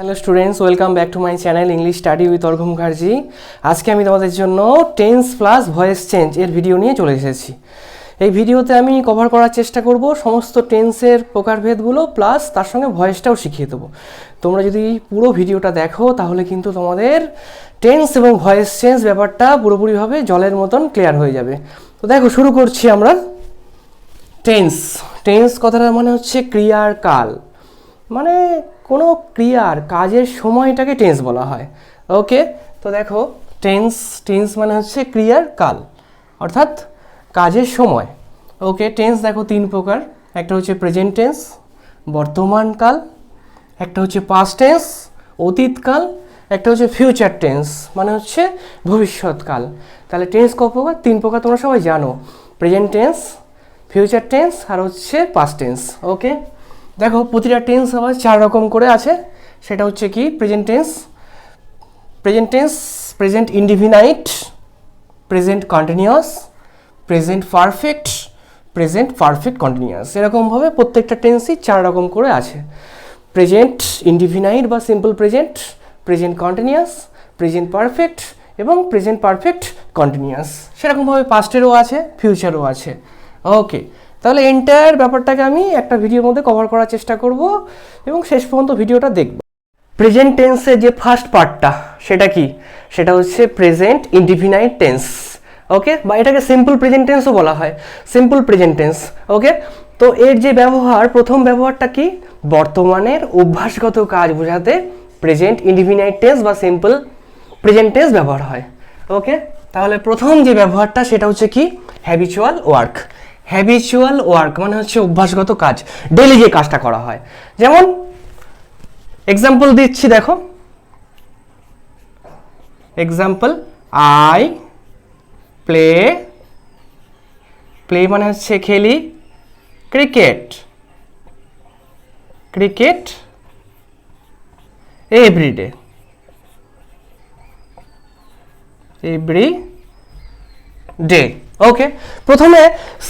Hello students, welcome back to my channel English study with Argha Mukherjee. আজকে আমি তোমাদের জন্য টেন্স প্লাস ভয়েস চেঞ্জ এর ভিডিও নিয়ে চলে এসেছি। এই ভিডিওতে আমি কভার করার চেষ্টা করব সমস্ত টেন্সের প্রকারভেদগুলো, প্লাস তার সঙ্গে ভয়েসটাও শিখিয়ে দেবো। তোমরা যদি পুরো ভিডিওটা দেখো তাহলে কিন্তু তোমাদের টেন্স এবং ভয়েস চেঞ্জ ব্যাপারটা পুরোপুরিভাবে জলের মতন ক্লিয়ার হয়ে যাবে। তো দেখো, শুরু করছি আমরা। টেন্স টেন্স কথাটা মানে হচ্ছে ক্রিয়ার কাল, মানে কোনো ক্রিয়ার কাজের সময়টাকে টেন্স বলা হয়। ওকে, তো দেখো টেন্স টেন্স মানে হচ্ছে ক্রিয়ার কাল, অর্থাৎ কাজের সময়। ওকে, টেন্স দেখো তিন প্রকার। একটা হচ্ছে প্রেজেন্ট টেন্স, বর্তমান কাল, একটা হচ্ছে পাস্ট টেন্স, অতীতকাল, একটা হচ্ছে ফিউচার টেন্স মানে হচ্ছে ভবিষ্যৎকাল। তাহলে টেন্স ক প্রকার? তিন প্রকার, তোমরা সবাই জানো। প্রেজেন্ট টেন্স, ফিউচার টেন্স আর হচ্ছে পাস্ট টেন্স। ওকে, দেখো প্রতিটা টেন্স আবার চার রকম করে আছে। সেটা হচ্ছে কি? Present tense, present indefinite, present continuous, present perfect, present perfect continuous. এরকমভাবে প্রত্যেকটা টেন্সই চার রকম করে আছে। প্রেজেন্ট ইনডিফিনাইট বা simple present, present continuous, present perfect এবং প্রেজেন্ট পারফেক্ট কন্টিনিউয়াস। সেরকমভাবে পাস্টেরও আছে, ফিউচারও আছে। ওকে, তাহলে এন্টায়ার ব্যাপারটাকে আমি একটা ভিডিওর মধ্যে কভার করার চেষ্টা করব এবং শেষ পর্যন্ত ভিডিওটা দেখব। প্রেজেন্ট টেন্সের যে ফার্স্ট পার্টটা সেটা কি? সেটা হচ্ছে প্রেজেন্ট ইনডিফিনাইট টেন্স। ওকে, বা এটাকে সিম্পল প্রেজেন্ট টেন্সও বলা হয়, সিম্পল প্রেজেন্ট টেন্স। ওকে, তো এর যে ব্যবহার, প্রথম ব্যবহারটা কি? বর্তমানের অভ্যাসগত কাজ বোঝাতে প্রেজেন্ট ইনডিফিনাইট টেন্স বা সিম্পল প্রেজেন্ট টেন্স ব্যবহার হয়। ওকে, তাহলে প্রথম যে ব্যবহারটা সেটা হচ্ছে কি? Habitual work. হ্যাবিচুয়াল ওয়ার্ক মানে হচ্ছে অভ্যাসগত কাজ, ডেইলি যে কাজটা করা হয়। যেমন এক্সাম্পল দিচ্ছি, দেখো এক্সাম্পল, আই প্লে, প্লে মানে হচ্ছে খেলি, cricket, cricket everyday, every day. Okay, প্রথমে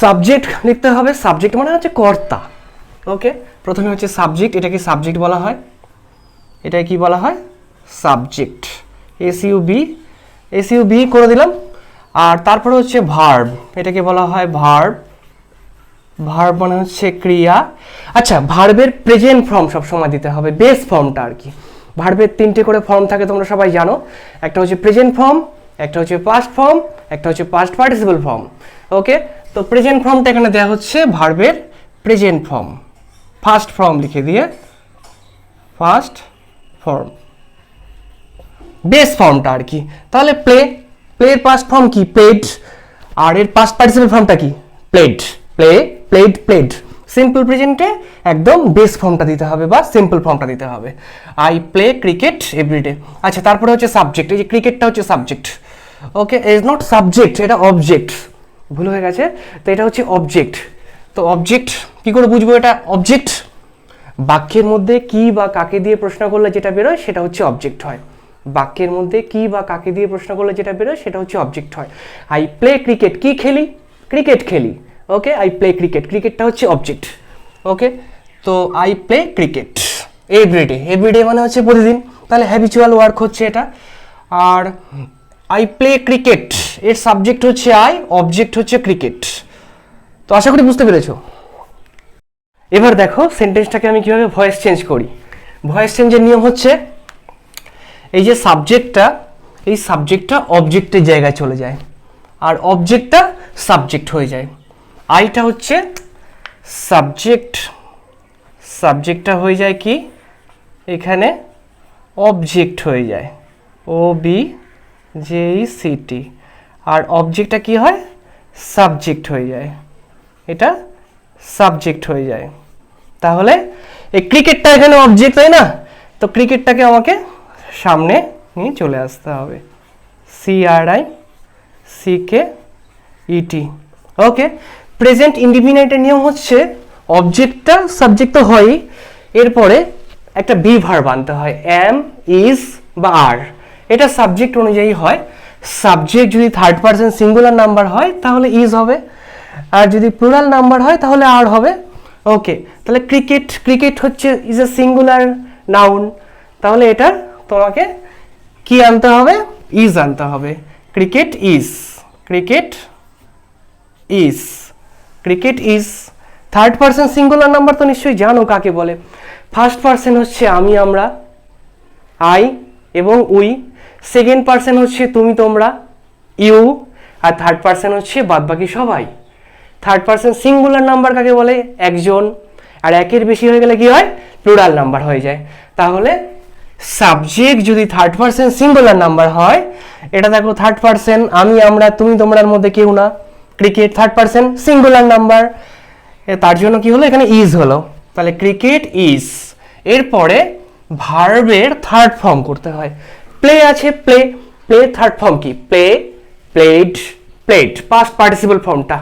সাবজেক্ট লিখতে হবে। সাবজেক্ট মানে হচ্ছে কর্তা। ওকে, প্রথমে হচ্ছে সাবজেক্ট, এটাকে সাবজেক্ট বলা হয়। এটাকে কি বলা হয়? সাবজেক্ট। এসইউবি করে দিলাম। আর তারপরে হচ্ছে ভার্ব, এটাকে বলা হয় ভার্ব। ভার্ব মানে হচ্ছে ক্রিয়া। আচ্ছা, ভার্বের প্রেজেন্ট ফর্ম সব সময় দিতে হবে, বেস ফর্মটা আর কি। ভার্বের তিনটে করে ফর্ম থাকে, তোমরা সবাই জানো। একটা হচ্ছে প্রেজেন্ট ফর্ম, একটা হচ্ছে পাস্ট ফর্ম, একটা হচ্ছে পাস্ট পার্টিসিপল ফর্ম। ওকে, তো প্রেজেন্ট ফর্মটা এখানে দেওয়া হচ্ছে ভার্বের প্রেজেন্ট ফর্ম, ফার্স্ট ফর্ম লিখে দিয়ে ফার্স্ট ফর্ম, বেস ফর্মটা আর কি। তাহলে প্লে, প্লের পাস্ট ফর্ম কি? প্লেড। আর এর পাস্ট পার্টিসিপল ফর্মটা কি? Played. Play, played, played. Simple প্রেজেন্টে একদম বেস ফর্মটা দিতে হবে বা সিম্পল ফর্মটা দিতে হবে। I play cricket every day. আচ্ছা, তারপরে হচ্ছে সাবজেক্ট। এই যে ক্রিকেটটা হচ্ছে subject. Okay, is not subject, এটা অবজেক্ট। ভুল হয়ে গেছে, তো এটা হচ্ছে অবজেক্ট। তো অবজেক্ট কি করে বুঝবো এটা অবজেক্ট? বাক্যের মধ্যে কি বা কাকে দিয়ে প্রশ্ন করলে যেটা বেরোয় সেটা হচ্ছে অবজেক্ট হয়। বাক্যের মধ্যে কি বা কাকে দিয়ে প্রশ্ন করলে যেটা বেরোয় সেটা হচ্ছে অবজেক্ট হয়। আই প্লে ক্রিকেট, কি খেলি? ক্রিকেট খেলি। ওকে, আই প্লে ক্রিকেট, ক্রিকেটটা হচ্ছে অবজেক্ট। ওকে, তো I play cricket every day, every day মানে হচ্ছে প্রতিদিন। তাহলে হ্যাবিচুয়াল ওয়ার্ক হচ্ছে এটা। আর আই প্লে ক্রিকেট, এর সাবজেক্ট হচ্ছে আই, অবজেক্ট হচ্ছে ক্রিকেট। তো আশা করি বুঝতে পেরেছো। এবার দেখো সেন্টেন্সটাকে আমি কিভাবে ভয়েস চেঞ্জ করি। ভয়েস চেঞ্জের নিয়ম হচ্ছে, এই যে সাবজেক্টটা, এই সাবজেক্টটা অবজেক্টের জায়গায় চলে যায় আর অবজেক্টটা সাবজেক্ট হয়ে যায়। আইটা হচ্ছে সাবজেক্ট, সাবজেক্টটা হয়ে যায় কি? এখানে অবজেক্ট হয়ে যায়, OBJECT। আর অবজেক্টটা কি হয়? সাবজেক্ট হয়ে যায়, এটা সাবজেক্ট হয়ে যায়। তাহলে এই ক্রিকেটটা এখানে অবজেক্ট, তাই না? তো ক্রিকেটটাকে আমাকে সামনে নিয়ে চলে আসতে হবে, CRICKET। ওকে, প্রেজেন্ট ইনডিফিনাইটের নিয়ম হচ্ছে অবজেক্টটা সাবজেক্ট তো হয়ই, এরপরে একটা বি ভার্ব আনতে হয়, এম, ইজ বা আর। এটা সাবজেক্ট অনুযায়ী হয়। সাবজেক্ট যদি থার্ড পারসন সিঙ্গুলার নাম্বার হয় তাহলে ইজ হবে, আর যদি প্লুরাল নাম্বার হয় তাহলে আর হবে। ওকে, তাহলে ক্রিকেট, ক্রিকেট হচ্ছে ইজ এ সিঙ্গুলার নাউন, তাহলে এটা তোমাকে কি আনতে হবে, ইজ আনতে হবে। Cricket is, cricket is, cricket is. Third person singular number তো নিশ্চয়ই জানো কাকে বলে। ফার্স্ট পারসন হচ্ছে আমি আমরা, আই এবং উই। সেকেন্ড পারসন হচ্ছে তুমি তোমরা, ইউ। আর থার্ড পারসন হচ্ছে বাদবাকি সবাই। থার্ড পারসন সিঙ্গুলার নাম্বার কাকে বলে, একজন। আর একের বেশি হয়ে গেলে কি হয়, প্লুরাল নাম্বার হয়ে যায়। তাহলে সাবজেক্ট যদি থার্ড পারসন সিঙ্গুলার নাম্বার হয়, এটা দেখো থার্ড পারসন আমি আমরা তুমি তোমরার মধ্যে কেউ না, cricket third person singular number, তার জন্য কি হলো, এখানে ইজ হলো। তাহলে ক্রিকেট ইজ। এরপরে ভার্বের থার্ড ফর্ম করতে হয়। প্লে আছে, প্লে, প্লে থার্ড ফর্ম কি, play, played, played, past participle ফর্মটা।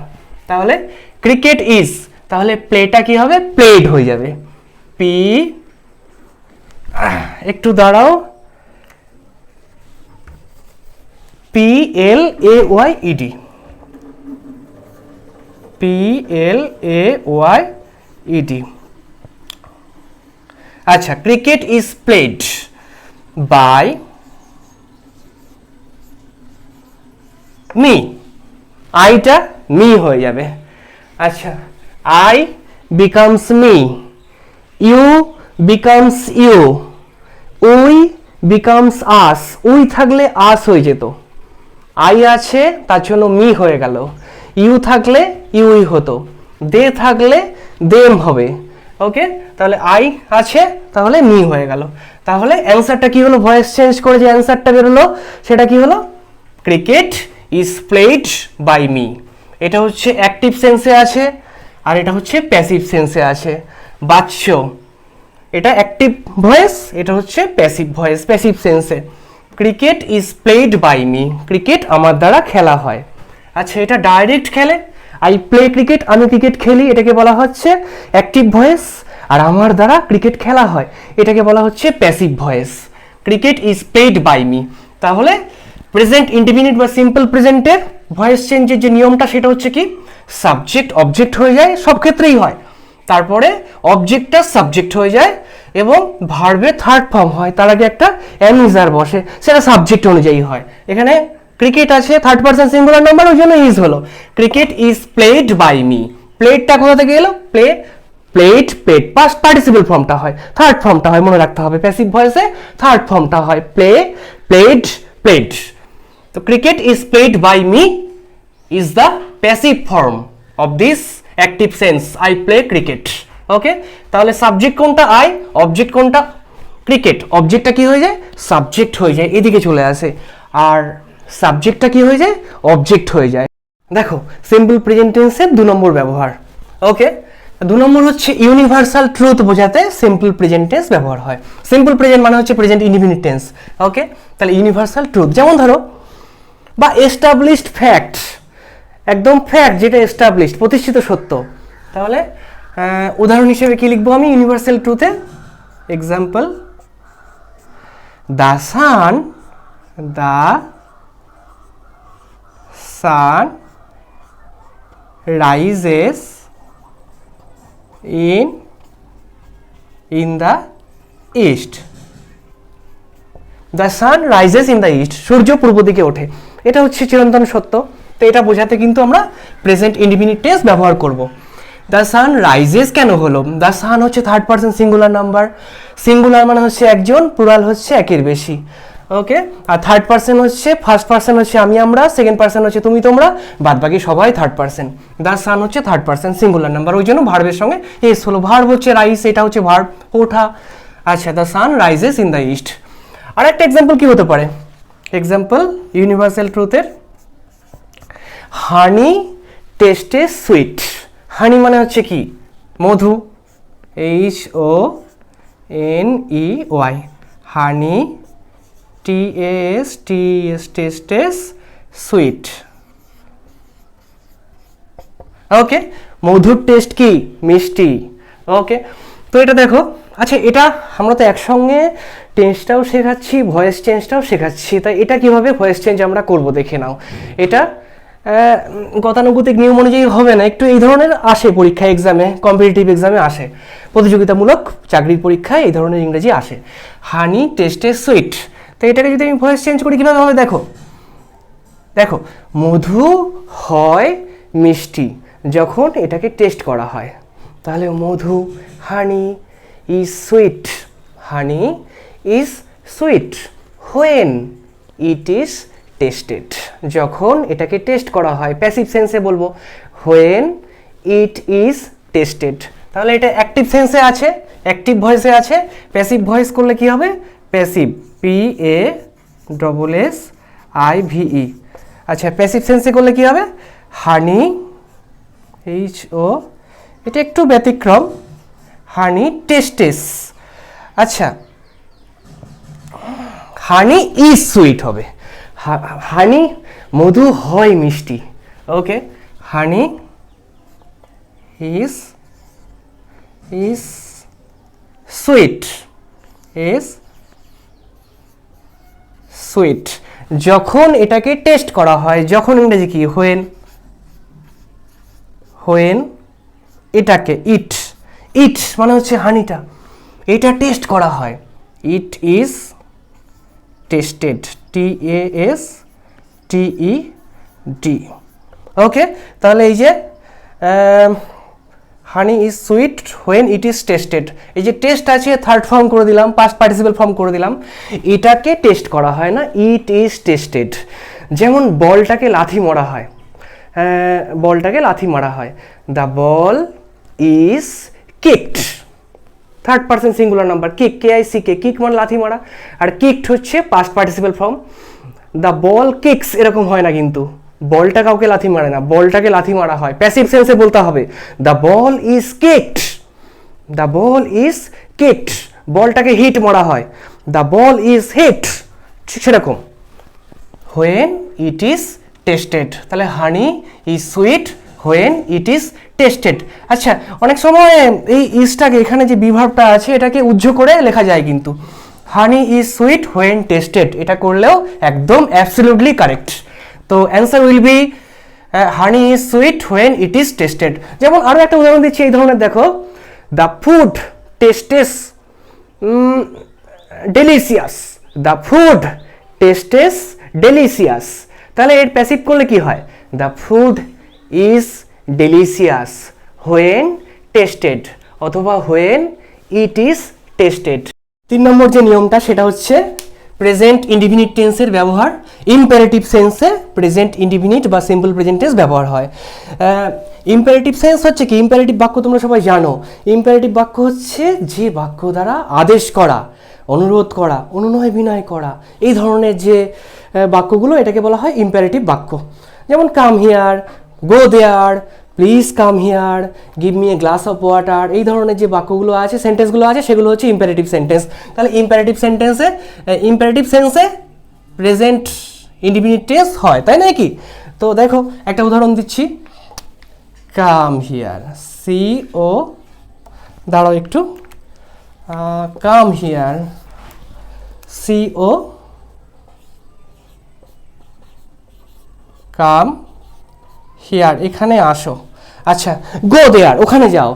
তাহলে ক্রিকেট ইজ, তাহলে প্লেটা কি হবে, প্লেড হয়ে যাবে। পি, একটু দাঁড়াও, P L A Y E D, P L A Y E D. আচ্ছা, cricket is played by me, আইটা মি হয়ে যাবে। আচ্ছা, I becomes me, you becomes you, we becomes us. We থাকলে আস হয়ে যেত, আই আছে তার জন্য মি হয়ে গেল। ইউ থাকলে ইউই হতো, দে থাকলে দেম হবে। ওকে, তাহলে আই আছে তাহলে মি হয়ে গেল। তাহলে অ্যান্সারটা কি হলো, ভয়েস চেঞ্জ করে যে অ্যান্সারটা বেরোলো সেটা কি হলো, cricket is played by me. এটা হচ্ছে অ্যাক্টিভ সেন্সে আছে, আর এটা হচ্ছে প্যাসিভ সেন্সে আছে। বাচ্চ, এটা অ্যাক্টিভ ভয়েস, এটা হচ্ছে প্যাসিভ ভয়েস, প্যাসিভ সেন্সে। Cricket is played by me, cricket আমার দ্বারা খেলা হয়। আচ্ছা, এটা ডাইরেক্ট খেলে, আই প্লে ক্রিকেট, আমি ক্রিকেট খেলি, এটাকে বলা হচ্ছে অ্যাক্টিভ ভয়েস। আর আমার দ্বারা ক্রিকেট খেলা হয়, এটাকে বলা হচ্ছে passive voice. Cricket is played by me. তাহলে প্রেজেন্ট ইনডিফিনিট বা সিম্পল প্রেজেন্টের ভয়েস চেঞ্জের যে নিয়মটা সেটা হচ্ছে কি, সাবজেক্ট অবজেক্ট হয়ে যায়, সব ক্ষেত্রেই হয়। তারপরে অবজেক্টটা সাবজেক্ট হয়ে যায় এবং ভার্বের থার্ড ফর্ম হয়, তার আগে একটা অ্যামিজার বসে, সেটা সাবজেক্ট অনুযায়ী হয়। এখানে ক্রিকেট আছে থার্ড পারসন সিঙ্গুলার নাম্বার, ওই জন্য ইজ হলো। Cricket is played by me, প্লেডটা কোথা থেকে এলো, play, played, played, past participle ফর্মটা হয়, থার্ড ফর্মটা হয়, মনে রাখতে হবে। প্যাসিভ ভয়েসে থার্ড ফর্মটা হয় প্লে, প্লেড, প্লেড। তো cricket is played by me is the passive form of this active sense, I play cricket. Okay, তাহলে সাবজেক্ট কোনটা, আই, অবজেক্ট কোনটা, ক্রিকেট। অবজেক্টটা কি হয়ে যায়, সাবজেক্ট হয়ে যায়, এদিকে চলে আসে। আর সাবজেক্টটা কি হয়ে যায়, অবজেক্ট হয়ে যায়। দেখো সিম্পল প্রেজেন্ট টেন্সের 2 নম্বর ব্যবহার। ওকে, 2 নম্বর হচ্ছে ইউনিভার্সাল ট্রুথ বোঝাতে সিম্পল প্রেজেন্ট টেন্স ব্যবহার হয়। সিম্পল প্রেজেন্ট মানে হচ্ছে প্রেজেন্ট ইনডিফিনিট টেন্স। ওকে, তাহলে ইউনিভার্সাল ট্রুথ, যেমন ধরো বা এস্টাবলিশড ফ্যাক্ট, একদম ফ্যাক্ট যেটা এস্টাবলিশড, প্রতিষ্ঠিত সত্য। তাহলে উদাহরণ হিসেবে কি লিখবো আমি ইউনিভার্সাল ট্রুথে, example, the sun rises in the east, the sun rises in the east, সূর্য পূর্ব দিকে ওঠে, এটা হচ্ছে চিরন্তন সত্য। তো এটা বোঝাতে কিন্তু আমরা প্রেজেন্ট ইনডিফিনিট টেন্স ব্যবহার করব। দ্য সান রাইজেস কেন হলো, দ্য সান হচ্ছে third person singular number, singular মানে হচ্ছে একজন, প্লুরাল হচ্ছে একের বেশি। ওকে, আর থার্ড পারসন হচ্ছে, ফার্স্ট পারসন হচ্ছে আমি আমরা, সেকেন্ড পারসন হচ্ছে তুমি তোমরা, বাদ বাকি সবাই থার্ড পারসন। দ্য সান হচ্ছে থার্ড পারসন সিঙ্গুলার নাম্বার, ওই জন্য ভার্বের সঙ্গে এস হলো। ভার্ব হচ্ছে রাইস, এটা হচ্ছে ভার্ব, ওঠা। আচ্ছা, the sun rises in the east. আর একটা এক্সাম্পল কি হতে পারে, এক্সাম্পল ইউনিভার্সাল ট্রুথের, হানি টেস্টে সুইট। হানি মানে হচ্ছে কি, মধু, HONEY, হানি, TASTES, সুইট। ওকে, মধুর টেস্ট কি, মিষ্টি। ওকে, তো এটা দেখো। আচ্ছা, এটা আমরা তো একসঙ্গে টেন্সটাও শেখাচ্ছি, ভয়েস চেঞ্জটাও শেখাচ্ছি, তাই এটা কিভাবে ভয়েস চেঞ্জ আমরা করব দেখে নাও। এটা গতানুগতিক নিয়ম অনুযায়ী হবে না, একটু এই ধরনের আসে পরীক্ষা এক্সামে, কম্পিটিটিভ এক্সামে আসে, প্রতিযোগিতামূলক চাকরির পরীক্ষায় এই ধরনের ইংরেজি আসে। হানি টেস্টে সুইট, তো এটাকে যদি আমি ভয়েস চেঞ্জ করি কীভাবে হবে দেখো, দেখো মধু হয় মিষ্টি যখন এটাকে টেস্ট করা হয়, তাহলে মধু honey is sweet, honey is sweet when it is tasted, যখন এটাকে টেস্ট করা হয়। প্যাসিভ সেন্সে বলবো হোয়েন ইট ইজ টেস্টেড, তাহলে এটা অ্যাক্টিভ সেন্সে আছে, অ্যাক্টিভ ভয়েসে আছে। প্যাসিভ ভয়েস করলে কি হবে, প্যাসিভ PASSIVE। আচ্ছা প্যাসিভ সেন্সে করলে কি হবে, হানি HO, এটা একটু ব্যতিক্রম, হানি টেস্টেস। আচ্ছা হানি ইজ সুইট হবে, হানি মধু হয় মিষ্টি, okay, honey is sweet, is sweet যখন এটাকে টেস্ট করা হয়, যখন ইংরেজি কি হোয়েন, হোয়েন এটাকে ইট, ইট মানে হচ্ছে হানিটা, এটা টেস্ট করা হয়, ইট ইজ টেস্টেড, TASTED, ওকে। তাহলে এই যে হানি is sweet when it is tested, এই যে টেস্ট আছে থার্ড ফর্ম করে দিলাম, পাস্ট পার্টিসিপল ফর্ম করে দিলাম, এটাকে টেস্ট করা হয় না, ইট ইজ টেস্টেড। যেমন বলটাকে লাথি মারা হয়, বলটাকে লাথি মারা হয়, the ball is kicked, third person singular number, kick KICK, kick মানে লাথি মারা, আর কিকড হচ্ছে past participle form. The ball kicks এরকম হয় না, কিন্তু বলটা কাউকে লাথি মারে না, বলটাকে লাথি মারা হয়। প্যাসিভ সেন্সে বলতে হবে the ball is kicked, the ball is kicked, বলটাকে হিট মারা হয়, দ্য বল ইজ হিট, ঠিক সেরকম হোয়েন ইট ইজ টেস্টেড, তাহলে হানি is sweet when it is tested. আচ্ছা অনেক সময় এই ইজটাকে, এখানে যে বিভার্বটা আছে এটাকে উজ্জ্ব করে লেখা যায়, কিন্তু honey is sweet when tested এটা করলেও একদম অ্যাবসলিউটলি কারেক্ট। তো answer will be honey is sweet when it is tested. যেমন আরও একটা উদাহরণ দিচ্ছি এই ধরনের, দেখো the food tastes delicious, the food tastes delicious, তাহলে এর প্যাসিভ করলে কি হয়, the food is delicious when tested, অথবা when it is tested. 3 number যে নিয়মটা সেটা হচ্ছে প্রেজেন্ট ইনডিফিনিট টেন্সের ব্যবহার। ইম্পারেটিভ সেন্সে প্রেজেন্ট ইনডিফিনিট বা সিম্পল প্রেজেন্ট টেন্স ব্যবহার হয়। ইম্পারেটিভ সেন্স হচ্ছে কি, ইম্পারেটিভ বাক্য তোমরা সবাই জানো, ইম্পারেটিভ বাক্য হচ্ছে যে বাক্য দ্বারা আদেশ করা, অনুরোধ করা, অনুনয় বিনয় করা, এই ধরনের যে বাক্যগুলো এটাকে বলা হয় ইম্পারেটিভ বাক্য। যেমন come here, go there, please come here, give me a glass of water, এই ধরনের যে বাক্যগুলো আছে, সেন্টেন্সগুলো আছে, সেগুলো হচ্ছে ইম্পারেটিভ সেন্টেন্স। তাহলে ইম্পারেটিভ সেন্টেন্সে, imperative sense present indefinite tense হয়, তাই না কি? তো দেখো একটা উদাহরণ দিচ্ছি, কাম হিয়ার, CO, দাঁড়াও একটু, come here, CO, come here, এখানে আসো। আচ্ছা গো দেয়ার, ওখানে যাও।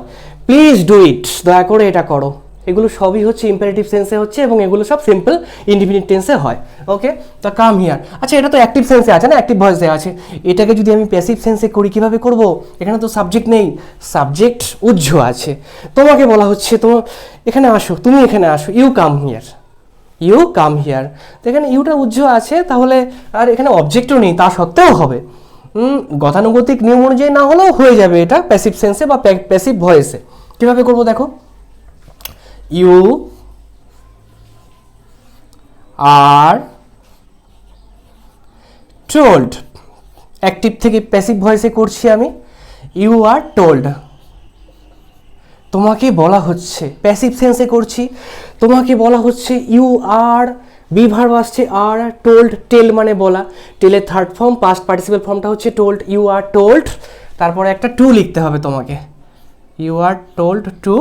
প্লিজ ডু ইট, দয়া করে এটা করো। এগুলো সবই হচ্ছে ইম্পারেটিভ সেন্সে হচ্ছে, এবং এগুলো সব সিম্পল ইনডিফিনিট টেন্সে হয়। ওকে, তো কাম হিয়ার, আচ্ছা এটা তো অ্যাক্টিভ সেন্সে আছে না, অ্যাক্টিভ ভয়েসে আছে। এটাকে যদি আমি প্যাসিভ সেন্সে করি কিভাবে করব? এখানে তো সাবজেক্ট নেই, সাবজেক্ট উজ্জ্ব আছে। তোমাকে বলা হচ্ছে তো এখানে আসো, তুমি এখানে আসো, you come here, you come here. তো এখানে ইউটা উজ্জ্ব আছে, তাহলে আর এখানে অবজেক্টও নেই, তা সত্ত্বেও হবে। গতানুগতিক নিয়ম অনুযায়ী না হলেও হয়ে যাবে এটা প্যাসিভ সেন্সে বা প্যাসিভ ভয়েসে। কিভাবে করব দেখো, ইউ আর টোল্ড, অ্যাক্টিভ থেকে প্যাসিভ ভয়েসে করছি আমি, ইউ আর টোল্ড, তোমাকে বলা হচ্ছে। প্যাসিভ সেন্সে করছি, তোমাকে বলা হচ্ছে, ইউ আর, বি ভার্ব আসছে আর, টোল্ড, টেল মানে বলা, টেলের থার্ড ফর্ম পাস্ট পার্টিসিপল ফর্মটা হচ্ছে টোল্ড, ইউ আর টোল্ড, তারপরে একটা টু লিখতে হবে তোমাকে, you are told to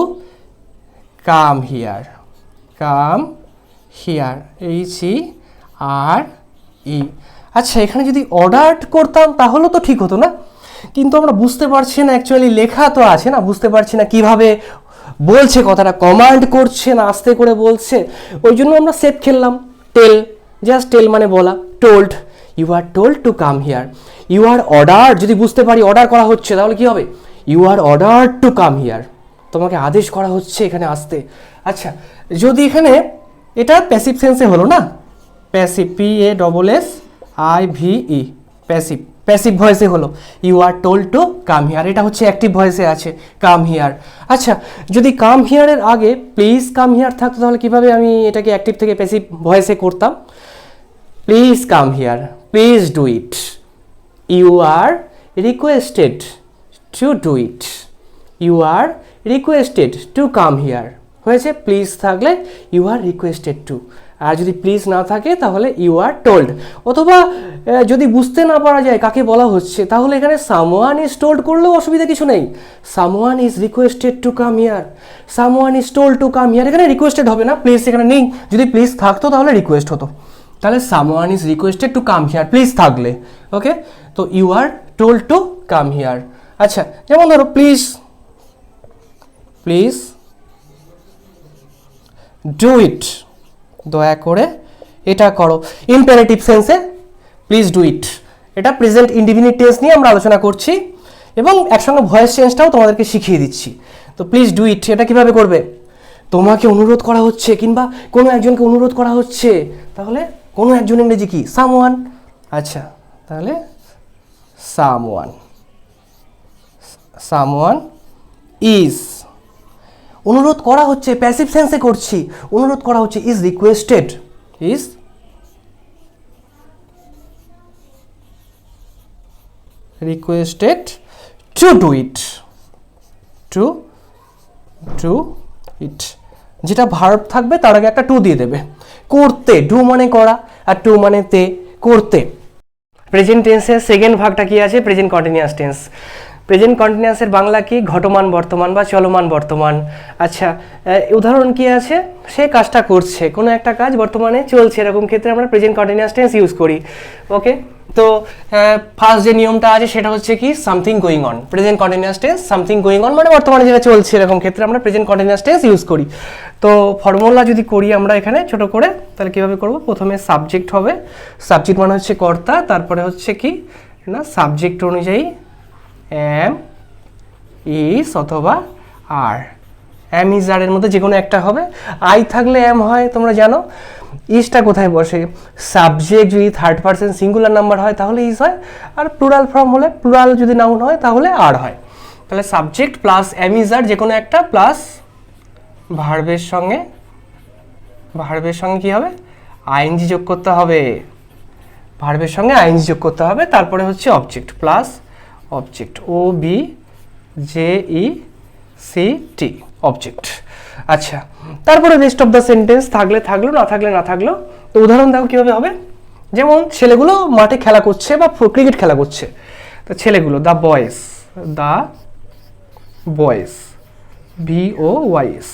come here, come here, HERE। আচ্ছা, এখানে যদি অর্ডার করতাম তাহলে তো ঠিক হতো না, কিন্তু আমরা বুঝতে পারছি না, অ্যাকচুয়ালি লেখা তো আছে না, বুঝতে পারছি না কিভাবে বলছে কথাটা, কমান্ড করছে না আস্তে করে বলছে, ওই জন্য আমরা সেভ খেললাম। টেল, জাস্ট টেল মানে বলা। Told, you are told to come here. You are order, যদি বুঝতে পারি অর্ডার করা হচ্ছে তাহলে কি হবে, you are order to come here, তোমাকে আদেশ করা হচ্ছে এখানে আসতে। আচ্ছা, যদি এখানে এটা প্যাসিভ সেন্সে হলো না, প্যাসিভ, PASSIVE, প্যাসিভ, প্যাসিভ ভয়েসে হলো, you are told to come here. এটা হচ্ছে অ্যাক্টিভ ভয়েসে আছে, কাম হিয়ার। আচ্ছা, যদি কাম হিয়ারের আগে প্লিজ কাম হিয়ার থাকতো তাহলে কিভাবে আমি এটাকে অ্যাক্টিভ থেকে প্যাসিভ ভয়েসে করতাম? Please come here, please do it, you are requested to do it, you are requested to come here. হয়েছে? প্লিজ থাকলে ইউ আর রিকোয়েস্টেড টু, আর যদি প্লিজ না থাকে তাহলে ইউ আর টোল্ড। অথবা যদি বুঝতে না পারা যায় কাকে বলা হচ্ছে তাহলে এখানে সামওয়ান ইজ টোল্ড করলেও অসুবিধা কিছু নেই। Someone is requested to come here, someone is told to come here, এখানে রিকোয়েস্টেড হবে না, প্লিজ এখানে নেই। যদি প্লিজ থাকতো তাহলে রিকোয়েস্ট হতো, তাহলে someone is requested to come here please থাকলে। ওকে, তো you are told to come here. আচ্ছা, যেমন ধরো প্লিজ, প্লিজ ডু ইট, দয়া করে এটা করো। ইম্পারেটিভ সেন্সে প্লিজ ডু ইট, এটা প্রেজেন্ট ইনডিফিনিট টেন্স নিয়ে আমরা আলোচনা করছি এবং একসঙ্গে ভয়েস চেঞ্জটাও তোমাদেরকে শিখিয়ে দিচ্ছি। তো প্লিজ ডু ইট এটা কিভাবে করবে? তোমাকে অনুরোধ করা হচ্ছে কিংবা কোনো একজনকে অনুরোধ করা হচ্ছে, তাহলে কোনো একজন ইংরেজি কি? সামওয়ান। আচ্ছা, তাহলে সামওয়ান, সামওয়ান ইজ, অনুরোধ করা হচ্ছে, প্যাসিভ সেন্সে করছি, অনুরোধ করা হচ্ছে, is requested, is requested to do it, two do ইট। যেটা ভার্ব থাকবে তার আগে একটা টু দিয়ে দেবে। করতে, ডু মানে করা আর টু মানে তে, করতে। প্রেজেন্ট টেন্সের সেকেন্ড ভাগটা কি আছে? Present continuous tense. প্রেজেন্ট কন্টিনিউয়াসের বাংলা কি? ঘটমান বর্তমান বা চলমান বর্তমান। আচ্ছা, উদাহরণ কি আছে? সে কাজটা করছে, কোনো একটা কাজ বর্তমানে চলছে, এরকম ক্ষেত্রে আমরা প্রেজেন্ট কন্টিনিউয়াস টেন্স ইউজ করি। ওকে, তো ফার্স্ট যে নিয়মটা আছে সেটা হচ্ছে কি? Something going on. Present continuous tense something going on মানে বর্তমানে যেটা চলছে, এরকম ক্ষেত্রে আমরা প্রেজেন্ট কন্টিনিউয়াস টেন্স ইউজ করি। তো ফর্মুলা যদি করি আমরা এখানে ছোট করে, তাহলে কিভাবে করব? প্রথমে সাবজেক্ট হবে, সাবজেক্ট মানে হচ্ছে কর্তা, তারপরে হচ্ছে কি না সাবজেক্ট অনুযায়ী এম, ইজ অথবা আর। এম ইজ আর এর মধ্যে যে কোনো একটা হবে। আই থাকলে এম হয়, তোমরা জানো। ইজটা কোথায় বসে? সাবজেক্ট যদি থার্ড পারসন সিঙ্গুলার নাম্বার হয় তাহলে ইজ হয়, আর প্লুরাল ফর্ম হলে, প্লুরাল যদি নাউন হয় তাহলে আর হয়। তাহলে সাবজেক্ট প্লাস এম ইজ আর যে কোনো একটা প্লাস ভার্বের সঙ্গে, ভার্বের সঙ্গে কি হবে? আইএনজি যোগ করতে হবে, ভার্বের সঙ্গে আইএনজি যোগ করতে হবে। তারপরে হচ্ছে object plus object, OBJECT, object. আচ্ছা, তারপরে রেস্ট অফ দ্য সেন্টেন্স থাকলে থাকলো, না থাকলে না থাকলো। তো উদাহরণ দেখো কীভাবে হবে। যেমন ছেলেগুলো মাঠে খেলা করছে বা ক্রিকেট খেলা করছে, তো ছেলেগুলো, the boys, the boys, BOYS,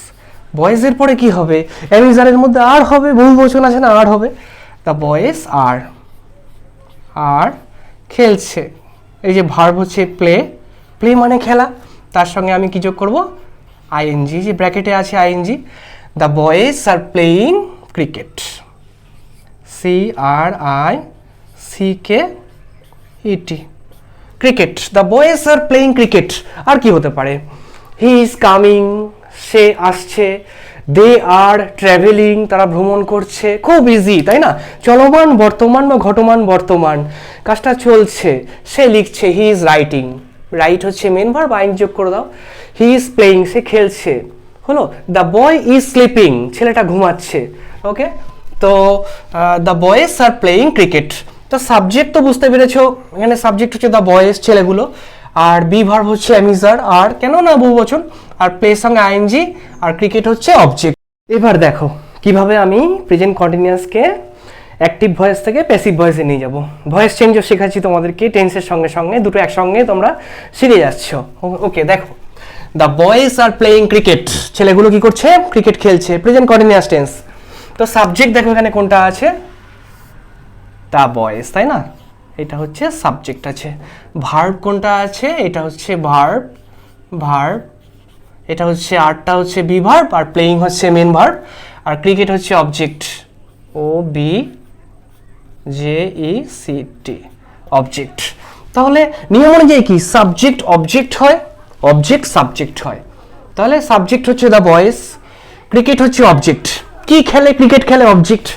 বয়েজের পরে কি হবে? এমিজারের মধ্যে আর হবে, বহু বচন আছে না, আর হবে। দ্য বয়েজ আর, আর খেলছে। এই যে ভার্ব হচ্ছে প্লে, প্লে মানে খেলা, তার সঙ্গে আমি কি যোগ করব? আইএনজি, যে ব্র্যাকেটে আছে ING. The boys are playing cricket, CRICKET, cricket. The boys are playing cricket. আর কি হতে পারে? হি ইজ কামিং, সে আসছে। দে আর ট্রাভেলিং, তারা ভ্রমণ করছে। খুব ইজি, তাই না? চলমান বর্তমান বা ঘটমান বর্তমান, কাজটা চলছে, সে লিখছে। হি ইজ রাইটিং, রাইট হচ্ছে মেন ভার্ব, আইন যোগ করে দাও। হি ইজ প্লেয়িং, সে খেলছে, হলো। দ্য বয় ইজ স্লিপিং, ছেলেটা ঘুমাচ্ছে। ওকে, তো the boys are playing cricket. তো সাবজেক্ট তো বুঝতে পেরেছো, এখানে সাবজেক্ট হচ্ছে দ্য বয়েজ, ছেলেগুলো, আর বি ভার্ব হচ্ছে অ্যামিজার, আর কেন না বহুবচন, আর প্লের সঙ্গে আইএনজি, আর ক্রিকেট হচ্ছে অবজেক্ট। এবার দেখো কিভাবে আমি প্রেজেন্ট কন্টিনিউয়াসকে অ্যাক্টিভ ভয়েস থেকে প্যাসিভ ভয়েসে নিয়ে যাব। ভয়েস চেঞ্জও শেখাচ্ছি তোমাদেরকে টেন্সের সঙ্গে সঙ্গে, দুটো একসঙ্গে তোমরা শিখে যাচ্ছ। ওকে, দেখো, the boys are playing cricket, ছেলেগুলো কি করছে? ক্রিকেট খেলছে, প্রেজেন্ট কন্টিনিউয়াস টেন্স। তো সাবজেক্ট দেখো এখানে কোনটা আছে? দ্য বয়েজ, তাই না? এটা হচ্ছে সাবজেক্ট আছে। ভার্ব কোনটা আছে? এটা হচ্ছে ভার্ব, ভার্ব। এটা হচ্ছে আরটা হচ্ছে বি ভার্ব, আর প্লেয়িং হচ্ছে মেন ভার্ব, আর ক্রিকেট হচ্ছে object, O B J E C T, object. তাহলে নিয়ম অনুযায়ী কি সাবজেক্ট অবজেক্ট হয়, অবজেক্ট সাবজেক্ট হয়। তাহলে সাবজেক্ট হচ্ছে দ্য বয়েজ, ক্রিকেট হচ্ছে অবজেক্ট। কি খেলে? ক্রিকেট খেলে, অবজেক্ট।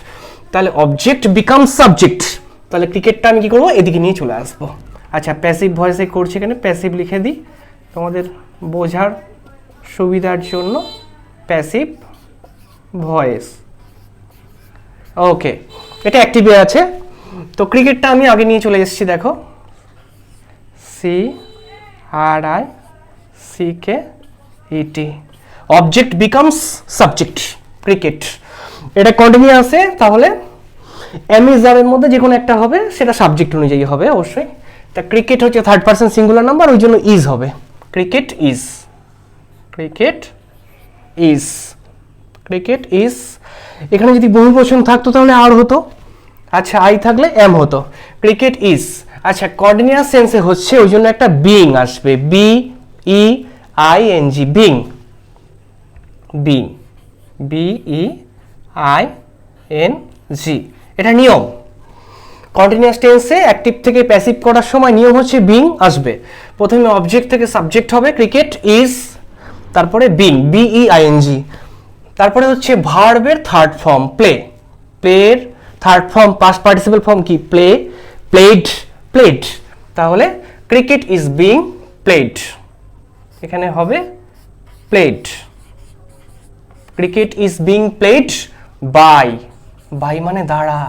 তাহলে অবজেক্ট বিকাম সাবজেক্ট। তাহলে ক্রিকেটটা আমি কি করবো? এদিকে নিয়ে চলে আসবো। আচ্ছা, প্যাসিভ ভয়েসে করছি, এখানে প্যাসিভ লিখে দিই তোমাদের বোঝার সুবিধার জন্য, প্যাসিভ ভয়েস। ওকে, এটা অ্যাক্টিভে আছে। তো ক্রিকেটটা আমি আগে নিয়ে চলে এসেছি, দেখো C R I C K E T, object becomes subject, cricket. এটা কন্টিনিউয়াসে, তাহলে এম ইজ এর মধ্যে যে কোনো একটা হবে, সেটা সাবজেক্ট অনুযায়ী হবে অবশ্যই। তা ক্রিকেট হচ্ছে থার্ড পারসন সিঙ্গুলার নাম্বার, ওই জন্য ইজ হবে, cricket is, cricket is, cricket is. এখানে যদি বহুবচন থাকতো তাহলে আর হতো, আচ্ছা আই থাকলে এম হতো, ক্রিকেট ইজ। আচ্ছা, কন্টিনিউয়াস সেন্সে হচ্ছে, ওই জন্য একটা বিং আসবে, B E I N G, being, being, B E I N G, এটা নিয়ম। কন্টিনিউয়াস টেন্সে অ্যাক্টিভ থেকে প্যাসিভ করার সময় নিয়ম হচ্ছে বিং আসবে। প্রথমে অবজেক্ট থেকে সাবজেক্ট হবে, ক্রিকেট ইজ, তারপরে being, B E I N G, তারপরে হচ্ছে ভার্বের থার্ড ফর্ম প্লে, প্লের third form past participle form কি? Play, played, played. তাহলে ক্রিকেট ইজ বিং প্লেড, এখানে হবে played, cricket is being played by, by মানে দ্বারা,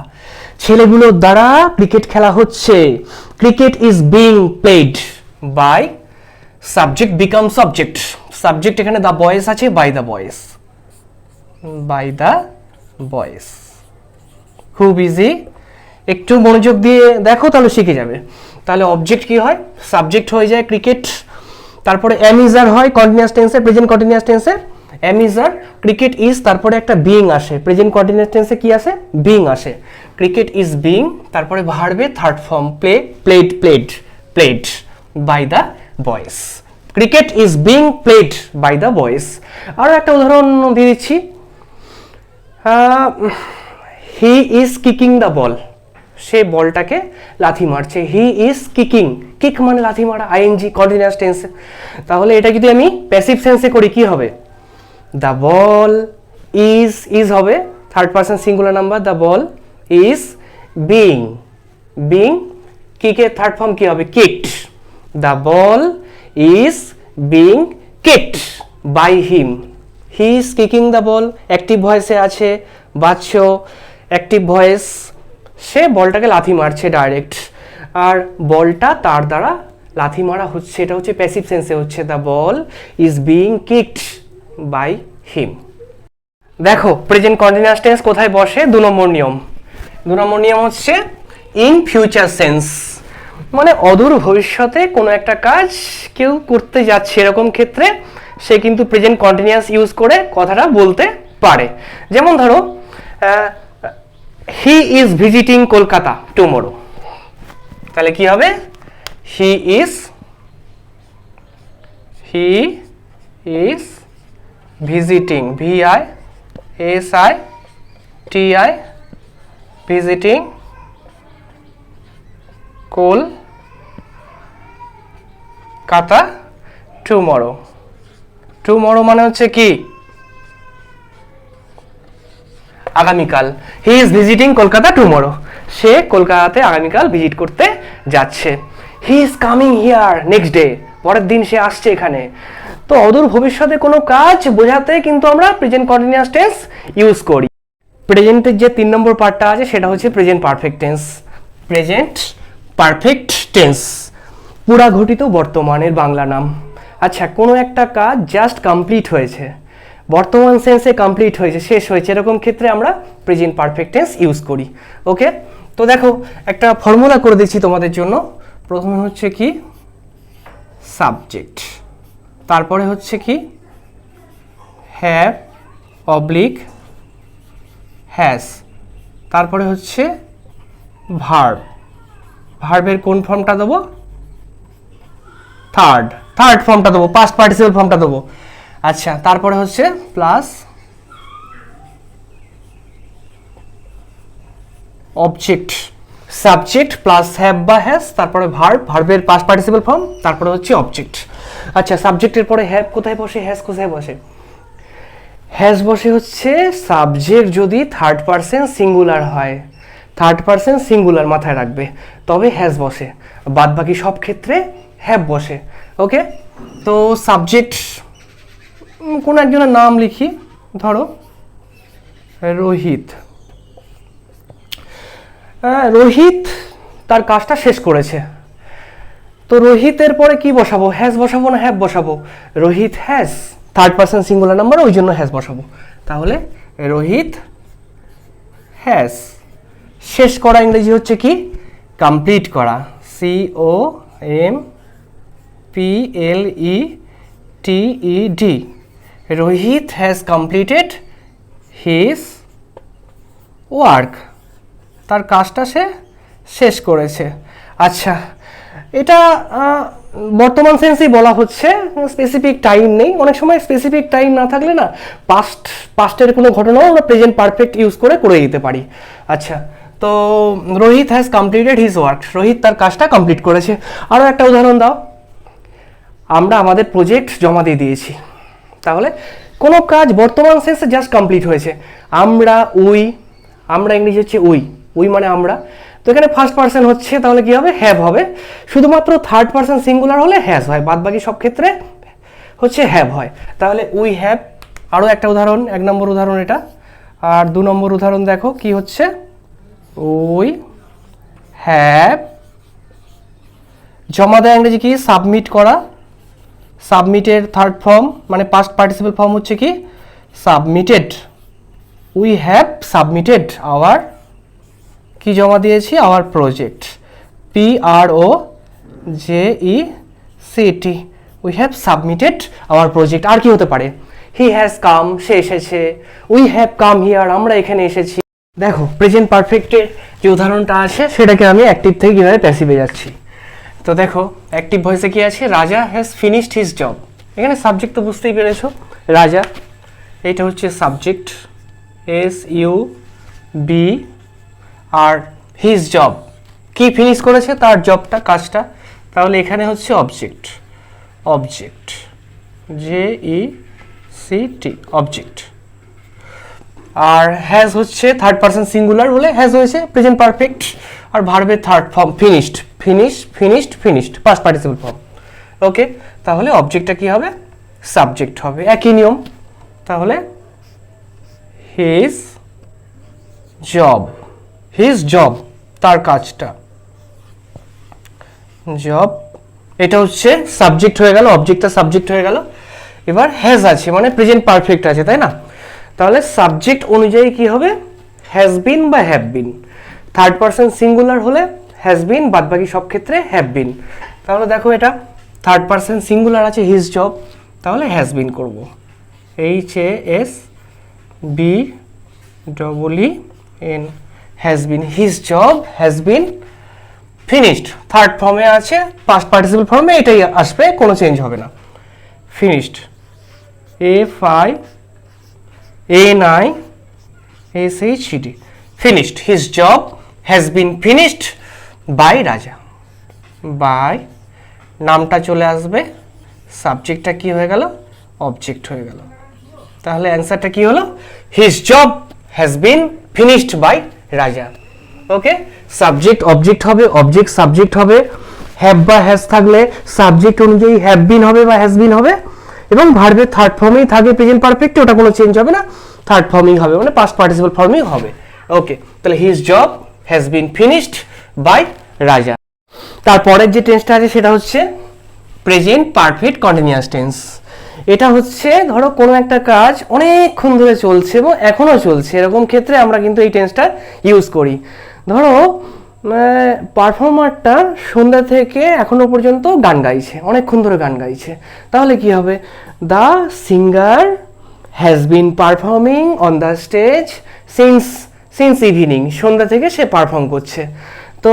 ছেলেগুলোর দ্বারা ক্রিকেট খেলা হচ্ছে, cricket is being played by, subject become subject, subject এখানে দ্য বয়েজ আছে, by the boys, by the boys. খুব ইজি, একটু মনোযোগ দিয়ে দেখো তাহলে শিখে যাবে। তাহলে অবজেক্ট কি হয়? সাবজেক্ট হয়ে যায় ক্রিকেট, তারপরে এম ইজ আর হয় কন্টিনিউয়াস টেন্সে, প্রেজেন্ট কন্টিনিউয়াস টেন্সে am is are, cricket is, তারপরে একটা বিং আসে, প্রেজেন্ট কন্টিনিউয়াস টেন্সে কি আসে? বিং আসে, ক্রিকেট ইজ বিং, তারপরে ভার্বে third form play, played, played, played by the boys, cricket is being played by the boys. আরও একটা উদাহরণ দিয়ে দিচ্ছি, he is kicking the ball, সে বলটাকে লাথি মারছে, হি ইজ কিকিং, কিক মানে লাথি মারা, আইএনজি কন্টিনিউয়াস টেন্সে। তাহলে এটা যদি আমি প্যাসিভ সেন্সে করি কি হবে? দ্য বল ইজ, ইজ হবে third person singular number, the ball is being, being, কিকের থার্ড ফর্ম কি হবে? Kicked, the ball is being kicked by him, he is kicking the ball, active ভয়েসে আছে, বাচ্চ অ্যাক্টিভ ভয়েস, সে বলটাকে লাথি মারছে ডাইরেক্ট, আর বলটা তার দ্বারা লাথি মারা হচ্ছে, এটা হচ্ছে প্যাসিভ সেন্সে হচ্ছে, the ball is being kicked by him. দেখো প্রেজেন্ট কন্টিনিউয়াস টেন্স কোথায় বসে? 2 নম্বর নিয়ম। 2 নম্বর নিয়ম হচ্ছে ইন ফিউচার সেন্স, মানে অদূর ভবিষ্যতে কোনো একটা কাজ কেউ করতে যাচ্ছে, এরকম ক্ষেত্রে সে কিন্তু প্রেজেন্ট কন্টিনিউয়াস ইউজ করে কথাটা বলতে পারে। যেমন ধরো he is visiting Kolkata tomorrow, তাহলে কি হবে? He is visiting, VISITI, visiting Kolkata tomorrow, tomorrow মানে হচ্ছে কি? আগামীকাল, he is visiting Kolkata tomorrow, সে কলকাতাতে আগামীকাল ভিজিট করতে যাচ্ছে। He is coming here next day, পরের দিন সে আসছে এখানে। তো অদূর ভবিষ্যতে কোনো কাজ বোঝাতে কিন্তু আমরা প্রেজেন্ট কন্টিনিউয়াস টেন্স ইউজ করি। প্রেজেন্টের যে 3 নম্বর পার্টটা আছে সেটা হচ্ছে present perfect tense. Present perfect tense পুরা ঘটিত বর্তমানের বাংলা নাম। আচ্ছা, কোনো একটা কাজ জাস্ট কমপ্লিট হয়েছে, বর্তমান সেন্সে কমপ্লিট হয়েছে, শেষ হয়েছে, এরকম ক্ষেত্রে আমরা প্রেজেন্ট পারফেক্ট টেন্স ইউজ করি। ওকে, তো দেখো একটা ফর্মুলা করে দিচ্ছি তোমাদের জন্য। প্রথমে হচ্ছে কি? সাবজেক্ট, তারপরে হচ্ছে কি? হ্যাভ অবলিক হ্যাজ, তারপরে হচ্ছে ভার্ব, ভার্বের কোন ফর্মটা দেবো? থার্ড ফর্মটা দেবো, পাস্ট পার্টিসিপল ফর্মটা দেবো। আচ্ছা, তারপরে হচ্ছে plus object, subject plus have বা হ্যাজ, তারপরে ভার্ব, ভার্বের পাস্ট পার্টিসিপল ফর্ম, তারপরে হচ্ছে অবজেক্ট। আচ্ছা, সাবজেক্টের পরে হ্যাভ কোথায় বসে, হ্যাজ কোথায় বসে? হ্যাজ বসে হচ্ছে সাবজেক্ট যদি থার্ড পারসন সিঙ্গুলার হয়, থার্ড পারসন সিঙ্গুলার মাথায় রাখবে, তবে হ্যাজ বসে, বাদ বাকি সব ক্ষেত্রে হ্যাভ বসে। ওকে, তো সাবজেক্ট কোনো একজনের নাম লিখি, ধরো রোহিত। রোহিত তার কাজটা শেষ করেছে, তো রোহিতের পরে কি বসাবো? হ্যাজ বসাবো না হ্যাভ বসাবো? Rohit has, third person singular number, ওই জন্য হ্যাজ বসাবো। তাহলে রোহিত হ্যাজ। শেষ করা ইংরেজি হচ্ছে কি? কমপ্লিট করা, COMPLETED। Rohit has completed his work, তার কাজটা সে শেষ করেছে। আচ্ছা, এটা বর্তমান সেন্সেই বলা হচ্ছে, স্পেসিফিক টাইম নেই। অনেক সময় স্পেসিফিক টাইম না থাকলে না পাস্টের কোনো ঘটনাও আমরা প্রেজেন্ট পারফেক্ট ইউজ করে দিতে পারি। আচ্ছা, তো Rohit has completed his work, Rohit তার কাজটা কমপ্লিট করেছে। আরও একটা উদাহরণ দাও। আমরা আমাদের প্রজেক্ট জমা দিয়ে দিয়েছি, তাহলে কোনো কাজ বর্তমান সেন্সে জাস্ট কমপ্লিট হয়েছে। আমরা ইংরেজি হচ্ছে উই মানে আমরা, তো এখানে ফার্স্ট পারসন হচ্ছে, তাহলে কি হবে? হ্যাভ হবে। শুধুমাত্র থার্ড পারসন সিঙ্গুলার হলে হ্যাজ হয়, বাদ বাকি সব ক্ষেত্রে হচ্ছে হ্যাভ হয়। তাহলে উই হ্যাভ। আরও একটা উদাহরণ, 1 নম্বর উদাহরণ এটা। আর 2 নম্বর উদাহরণ দেখো কি হচ্ছে, উই হ্যাভ। জমা দেওয়া ইংরেজি কি? সাবমিট করা। সাবমিটের থার্ড ফর্ম মানে পাস্ট পার্টিসিপল ফর্ম হচ্ছে কি? Submitted. We have submitted our, কি জমা দিয়েছি? Our project, PROJECT। We have submitted our project. আর কি হতে পারে? হি হ্যাজ কাম, সে এসেছে। উই হ্যাভ কাম হিয়ার, আমরা এখানে এসেছি। দেখো প্রেজেন্ট পারফেক্টের যে উদাহরণটা আছে সেটাকে আমি অ্যাক্টিভ থেকে কীভাবে প্যাসিভে যাচ্ছি। তো দেখো অ্যাক্টিভ ভয়েসে কি আছে? Raja has finished his job. এখানে সাবজেক্ট তো বুঝতেই পেরেছো, রাজা। এইটা হচ্ছে সাবজেক্ট, SUB। আর হিজ জব, কি ফিনিশ করেছে? তার জবটা, কাজটা। তাহলে এখানে হচ্ছে অবজেক্ট, JECT, অবজেক্ট। আর হ্যাজ হচ্ছে থার্ড পারসন সিঙ্গুলার হলে হ্যাজ হয়েছে প্রেজেন্ট পারফেক্ট। আর ভার্বের third form finished, past participle form. Okay, তাহলে অবজেক্টটা কি হবে? সাবজেক্ট হবে। একই নিয়ম। তাহলে হিজ জব, তার কাজটা, জব। এটা হচ্ছে সাবজেক্ট হয়ে গেল, অবজেক্টটা সাবজেক্ট হয়ে গেল। এবার হ্যাজ আছে মানে প্রেজেন্ট পারফেক্ট আছে, তাই না? তাহলে সাবজেক্ট অনুযায়ী কি হবে? হ্যাজ বিন বা have bin. Third person singular হলে হ্যাজ বিন, বাদ বাকি সব ক্ষেত্রে হ্যাভ বিন। তাহলে দেখো এটা থার্ড পারসন সিঙ্গুলার আছে হিজ জব, তাহলে হ্যাজ বিন করব, HASBEEN, has been. His job has been finished, third ফর্মে আছে, পাস্ট পার্টিসিপল ফর্মে এটাই আসবে, কোনো চেঞ্জ হবে না। Finished, FINISHED, finished. His job has been finished by Raja. By, নামটা চলে আসবে, সাবজেক্টটা কি হয়ে গেল? অবজেক্ট হয়ে গেল। তাহলে অ্যান্সারটা কি হলো? His job has been finished by Raja. Okay, subject object হবে, অবজেক্ট সাবজেক্ট হবে। হ্যাভ বা হ্যাজ থাকলে সাবজেক্ট অনুযায়ী হ্যাভ বিন হবে বা হ্যাজ বিন হবে, এবং ভার্বের থার্ড ফর্মেই থাকে প্রেজেন্ট পারফেক্টে, ওটা কোনো চেঞ্জ হবে না, থার্ড ফর্মেই হবে, মানে পাস্ট পার্টিসিপল ফর্মেই হবে। ওকে, তাহলে his job has been finished by Raja. তারপরের যে টেন্সটা আছে সেটা হচ্ছে প্রেজেন্ট পারফেক্ট কন্টিনিউয়াস টেন্স। এটা হচ্ছে ধরো কোনো একটা কাজ অনেকক্ষণ ধরে চলছে এবং এখনও চলছে, এরকম ক্ষেত্রে আমরা কিন্তু এই টেন্সটা ইউজ করি। ধরো পারফর্মারটা সন্ধ্যা থেকে এখনো পর্যন্ত গান গাইছে, অনেকক্ষণ ধরে গান গাইছে, তাহলে কি হবে? The singer has been performing on the stage since evening, সন্ধ্যা থেকে সে পারফর্ম করছে। তো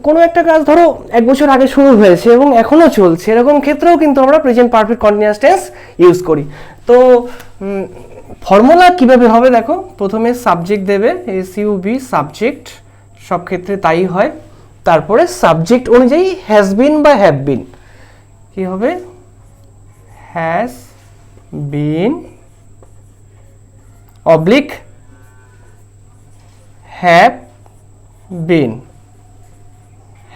কোনো একটা কাজ ধরো 1 বছর আগে শুরু হয়েছে এবং এখনও চলছে, এরকম ক্ষেত্রেও কিন্তু আমরা present perfect continuous tense use করি। তো ফর্মুলা কিভাবে হবে দেখো, প্রথমে সাবজেক্ট দেবে, এসইউবি সাবজেক্ট, সব ক্ষেত্রে তাই হয়। তারপরে সাবজেক্ট অনুযায়ী হ্যাজ বিন বা হ্যাভ বিন, কি হবে, has been oblique have been,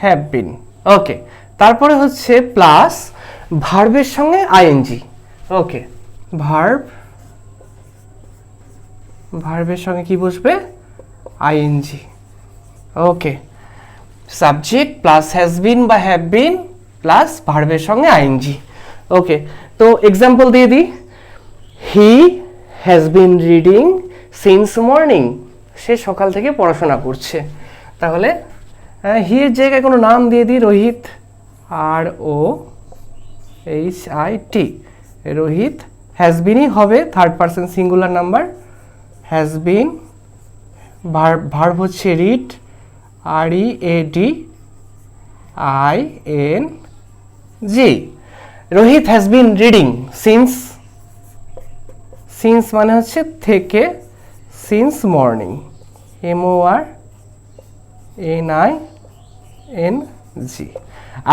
have been. Okay, তারপরে হচ্ছে প্লাস ভার্বের সঙ্গে আইএনজি। ওকে, ভার্বের সঙ্গে কি বসবে, ING. Okay, subject plus has been বা হ্যাভ বিন প্লাস ভার্বের সঙ্গে আইএনজি। ওকে, তো এক্সাম্পল দিয়ে দিই। He has been reading since morning, সে সকাল থেকে পড়াশোনা করছে। তাহলে হি এর জায়গায় কোনো নাম দিয়ে দিই, রোহিত, ROHIT, রোহিত। হ্যাজ বিনই হবে, third person singular number, has been. Verb হচ্ছে read, READING। Rohit has been reading since মানে হচ্ছে থেকে, সিন্স মর্নিং, MORNING।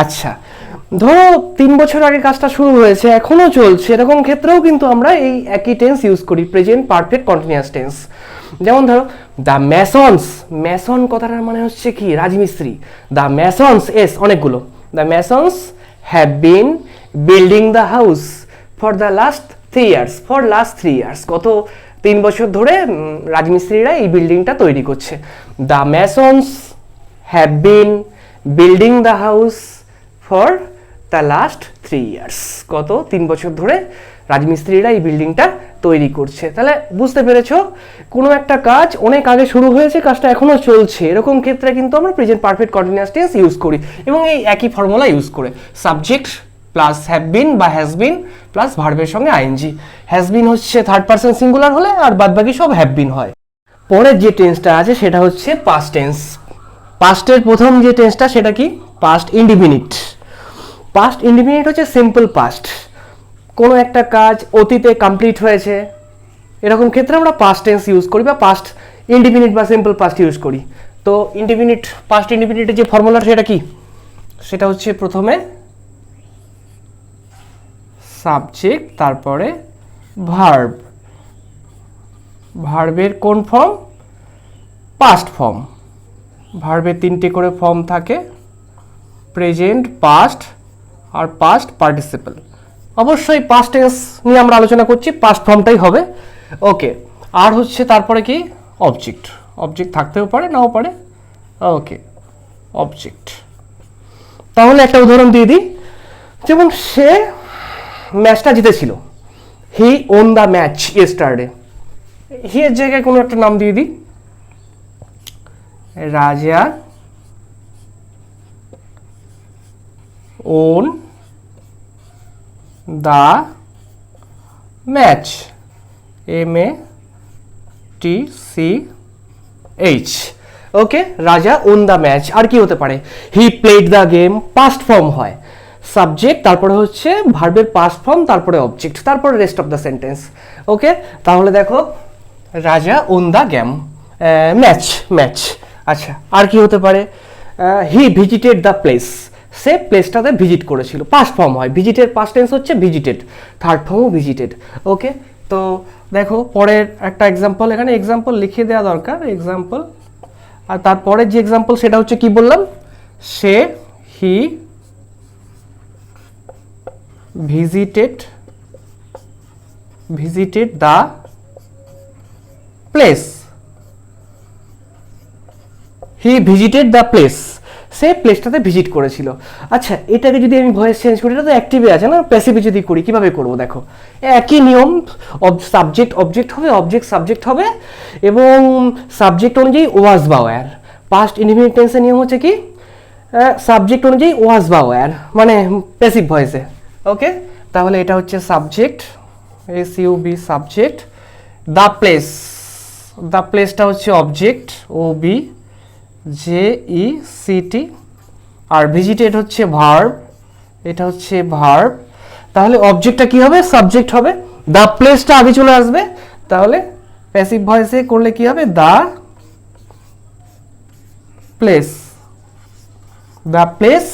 আচ্ছা, ধরো 3 বছর আগে কাজটা শুরু হয়েছে, এখনো চলছে, এরকম ক্ষেত্রেও কিন্তু আমরা এই একই টেন্স ইউজ করি, প্রেজেন্ট পারফেক্ট কন্টিনিউয়াস টেন্স। যেমন ধরো দ্য ম্যাসনস, ম্যাসন কথাটার মানে হচ্ছে কি, রাজমিস্ত্রি। দ্য ম্যাসনস, অনেকগুলো, the masons have been building the house for the last 3 years, for last 3 years, গত 3 বছর ধরে রাজমিস্ত্রিরা এই বিল্ডিংটা তৈরি করছে। The masons have been building the house for the last 3 years, গত 3 বছর ধরে রাজমিস্ত্রিরা এই বিল্ডিংটা তৈরি করছে। তাহলে বুঝতে পেরেছো, কোনো একটা কাজ অনেক আগে শুরু হয়েছে, কাজটা এখনো চলছে, এরকম ক্ষেত্রে কিন্তু আমরা present perfect continuous tense use করি, এবং এই একই ফর্মুলা ইউজ করে সাবজেক্ট প্লাস হ্যাভ বিন বা হ্যাজ বিন প্লাস ভার্বের সঙ্গে আইএনজি। হ্যাজ বিন হচ্ছে থার্ড পারসন সিঙ্গুলার হলে, আর বাদবাকি সব হ্যাভ বিন হয়। পরের যে টেন্সটা আছে সেটা হচ্ছে পাস্ট টেন্স। পাস্টের প্রথম যে টেন্সটা সেটা কি, পাস্ট ইনডিফিনিট। পাস্ট ইনডিফিনিট হচ্ছে সিম্পল পাস্ট, কোনো একটা কাজ অতীতে কমপ্লিট হয়েছে, এরকম ক্ষেত্রে আমরা পাস্ট টেন্স ইউজ করি, বা পাস্ট ইনডিফিনিট বা সিম্পল পাস্ট ইউজ করি। তো ইনডিফিনিট, পাস্ট ইনডিফিনিটের যে ফর্মুলা সেটা কি, সেটা হচ্ছে প্রথমে সাবজেক্ট, তারপরে ভার্ব। ভার্বের কোন ফর্ম, পাস্ট ফর্ম। ভার্বের 3টে করে ফর্ম থাকে, প্রেজেন্ট, পাস্ট আর পাস্ট পার্টিসিপল। অবশ্যই পাস্ট টেন্স নিয়ে আমরা আলোচনা করছি, পাস্ট ফর্মটাই হবে। ওকে, আর হচ্ছে তারপরে কি, অবজেক্ট। অবজেক্ট থাকতেও পারে, নাও পারে। ওকে, অবজেক্ট। তাহলে একটা উদাহরণ দিয়ে দিই, যেমন সে ম্যাচটা জিতেছিল, হি ওন দ্য ম্যাচ ইয়েস্টারডে। হি এর জায়গায় কোনো একটা নাম দিয়ে দিই, রাজা ওন দ্য ম্যাচ, MATCH। ওকে, রাজা ওন দ্য ম্যাচ। আর কি হতে পারে, he played the game, past form হয়, সাবজেক্ট, তারপরে হচ্ছে ভার্বের পাস্ট ফর্ম, তারপরে অবজেক্ট, তারপরে রেস্ট অফ দ্য সেন্টেন্স। ওকে, তাহলে দেখো রাজা ওন দ্য গেম, ম্যাচ। আচ্ছা, আর কি হতে পারে, হি ভিজিটেড দ্য প্লেস, সে প্লেসটাতে ভিজিট করেছিল, পাস্ট ফর্ম হয়, ভিজিটেড পাস্ট টেন্স হচ্ছে ভিজিটেড, থার্ড ফর্মও ভিজিটেড। ওকে, তো দেখো পরের একটা এক্সাম্পল, এখানে এক্সাম্পল লিখে দেওয়া দরকার, এক্সাম্পল। আর তারপরের যে এক্সাম্পল সেটা হচ্ছে কি বললাম, সে, he visited the place, he visited the place, সে প্লেসটাতে ভিজিট করেছিল। আচ্ছা, এটাকে যদি আমি ভয়েস চেঞ্জ করি, এটা তো অ্যাক্টিভে আছে না, প্যাসিভে যদি করি, কিভাবে করব দেখো, একই নিয়ম, সাবজেক্ট অবজেক্ট হবে, অবজেক্ট সাবজেক্ট হবে, এবং সাবজেক্ট অনুযায়ী ওয়াজ বা ওয়্যার। পাস্ট ইনডিফিনিট টেন্সের নিয়ম হচ্ছে কি, সাবজেক্ট অনুযায়ী ওয়াজ বা ওয়্যার, মানে প্যাসিভ ভয়েসে। ওকে, তাহলে এটা হচ্ছে subject, SUB subject, the place the প্লেসটা হচ্ছে object, O B J E C T, আর ভিজিটেড হচ্ছে ভার্ব, এটা হচ্ছে ভার্ব। তাহলে অবজেক্টটা কি হবে? সাবজেক্ট হবে। দ্য প্লেসটা আগে চলে আসবে, তাহলে প্যাসিভ ভয়েসে করলে কি হবে? The place, the place.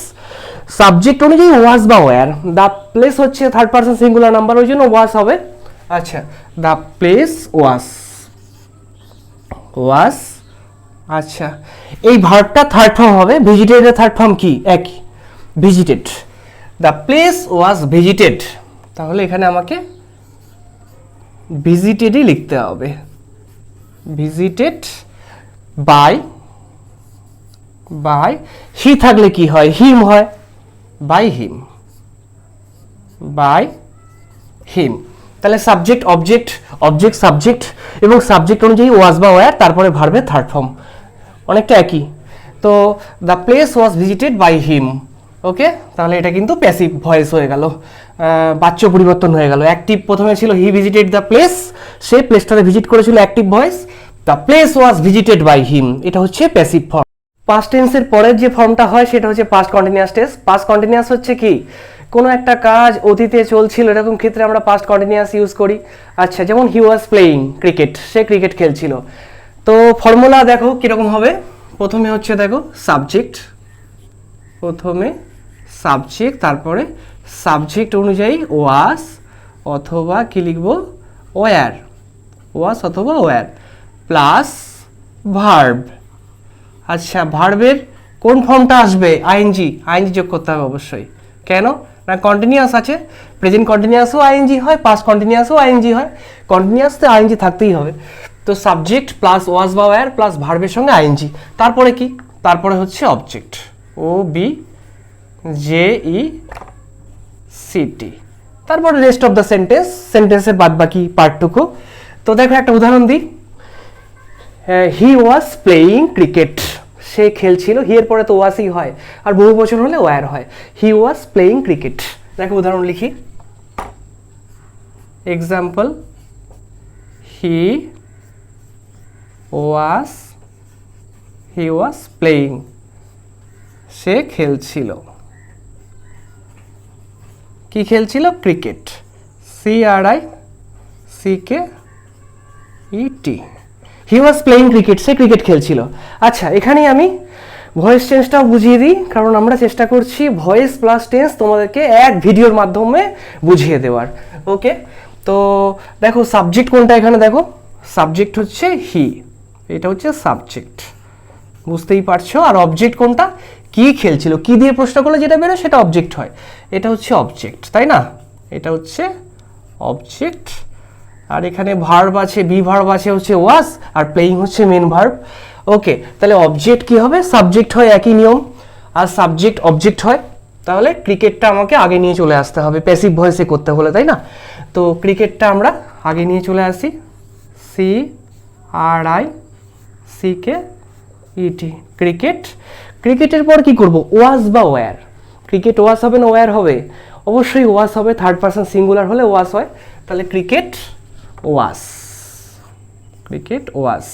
Subject অনুযায়ী ওয়াজ বা ওয়্যার, দ্য প্লেস হচ্ছে থার্ড পারসন সিঙ্গুলার নাম্বার, ওই জন্য ওয়াজ হবে। আচ্ছা, দ্য প্লেস ওয়াজ, ওয়াজ। আচ্ছা, এই ভার্বটা থার্ড ফর্ম হবে, ভিজিটেডের থার্ড ফর্ম কি? একই, visited. The place was visited, তাহলে এখানে আমাকে ভিজিটেডই লিখতে হবে। ভিজিটেড বাই, বাই হি থাকলে কি হয়? হিম হয়, বাই হিম, বাই হিম। তাহলে সাবজেক্ট অবজেক্ট, অবজেক্ট সাবজেক্ট, এবং সাবজেক্ট অনুযায়ী ওয়াজ বা ওয়্যার, তারপরে ভার্বের থার্ড ফর্ম, অনেকটা একই। তো the place was visited by him. Okay, তাহলে এটা কিন্তু প্যাসিভ ভয়েস হয়ে গেল, বাচ্য পরিবর্তন হয়ে গেল। অ্যাক্টিভ প্রথমে ছিল হি ভিজিটেড দ্য প্লেস, সে প্লেসটাতে ভিজিট করেছিল, active voice. The place was visited by him, এটা হচ্ছে প্যাসিভ ফর্ম। পাস্ট টেন্সের পরের যে ফর্মটা হয় সেটা হচ্ছে past continuous tense. Past continuous হচ্ছে কি? কোনো একটা কাজ অতীতে চলছিল, এরকম ক্ষেত্রে আমরা পাস্ট কন্টিনিউয়াস ইউজ করি। আচ্ছা, যেমন হি ওয়াজ প্লেয়িং ক্রিকেট, সে ক্রিকেট খেলছিল। তো ফর্মুলা দেখো কীরকম হবে। প্রথমে হচ্ছে দেখো সাবজেক্ট, প্রথমে সাবজেক্ট, তারপরে সাবজেক্ট অনুযায়ী ওয়াজ অথবা কি লিখবো? ওয়্যার, ওয়াজ অথবা ওয়্যার, প্লাস ভার্ব। আচ্ছা, ভার্বের কোন ফর্মটা আসবে? আইএনজি, আইএনজি যোগ করতে হবে অবশ্যই। কেন না? কন্টিনিউয়াস আছে, প্রেজেন্ট কন্টিনিউয়াসও আইএনজি হয়, পাস্ট কন্টিনিউয়াসও আইএনজি হয়, কন্টিনিউয়াসতে আইএনজি থাকতেই হবে। তো সাবজেক্ট প্লাস ওয়াজ বা ওয়্যার প্লাস ভার্বের সঙ্গে আইএনজি, তারপরে কি? তারপরে হচ্ছে object, O B J E C T, তারপরে রেস্ট অফ দ্য সেন্টেন্স, সেন্টেন্সের বাদ বাকি পার্টটুকু। তো দেখো একটা উদাহরণ দিই। হি ওয়াজ প্লেয়িং ক্রিকেট, সে খেলছিল, হি এর পরে তো ওয়াজই হয়, আর বহু বচন হলে ওয়্যার হয়। হি ওয়াজ প্লেয়িং ক্রিকেট। দেখো উদাহরণ লিখি। এক্সাম্পল, হি ওয়াজ প্লেয়িং, সে খেলছিল, কি খেলছিল? Cricket, C R I C K E T. He was playing cricket, সে ক্রিকেট খেলছিল। আচ্ছা, এখানেই আমি ভয়েস টেন্সটাও বুঝিয়ে দিই, কারণ আমরা চেষ্টা করছি ভয়েস প্লাস টেন্স তোমাদেরকে এক ভিডিওর মাধ্যমে বুঝিয়ে দেওয়ার। ওকে, তো দেখো সাবজেক্ট কোনটা এখানে? দেখো সাবজেক্ট হচ্ছে হি, এটা হচ্ছে সাবজেক্ট, বুঝতেই পারছো। আর অবজেক্ট কোনটা? কি খেলছিল, কি দিয়ে প্রশ্ন করলে যেটা বেরোয় সেটা অবজেক্ট হয়, এটা হচ্ছে অবজেক্ট, তাই না? এটা হচ্ছে অবজেক্ট। আর এখানে ভার্ব আছে, বি ভার্ব আছে হচ্ছে ওয়াজ, আর প্লেয়িং হচ্ছে মেন ভার্ব। ওকে, তাহলে অবজেক্ট কি হবে? সাবজেক্ট হয়, একই নিয়ম, আর সাবজেক্ট অবজেক্ট হয়। তাহলে ক্রিকেটটা আমাকে আগে নিয়ে চলে আসতে হবে প্যাসিভ ভয়েসে করতে হলে, তাই না? তো ক্রিকেটটা আমরা আগে নিয়ে চলে আসি, C R I C K E T, cricket. ক্রিকেটের পর কি করব? ওয়াজ বা ওয়্যার। ক্রিকেট ওয়াজ হবে না ওয়্যার হবে? অবশ্যই ওয়াজ হবে, থার্ড পারসন সিঙ্গুলার হলে ওয়াজ হয়। তাহলে ক্রিকেট ওয়াজ, ক্রিকেট ওয়াজ।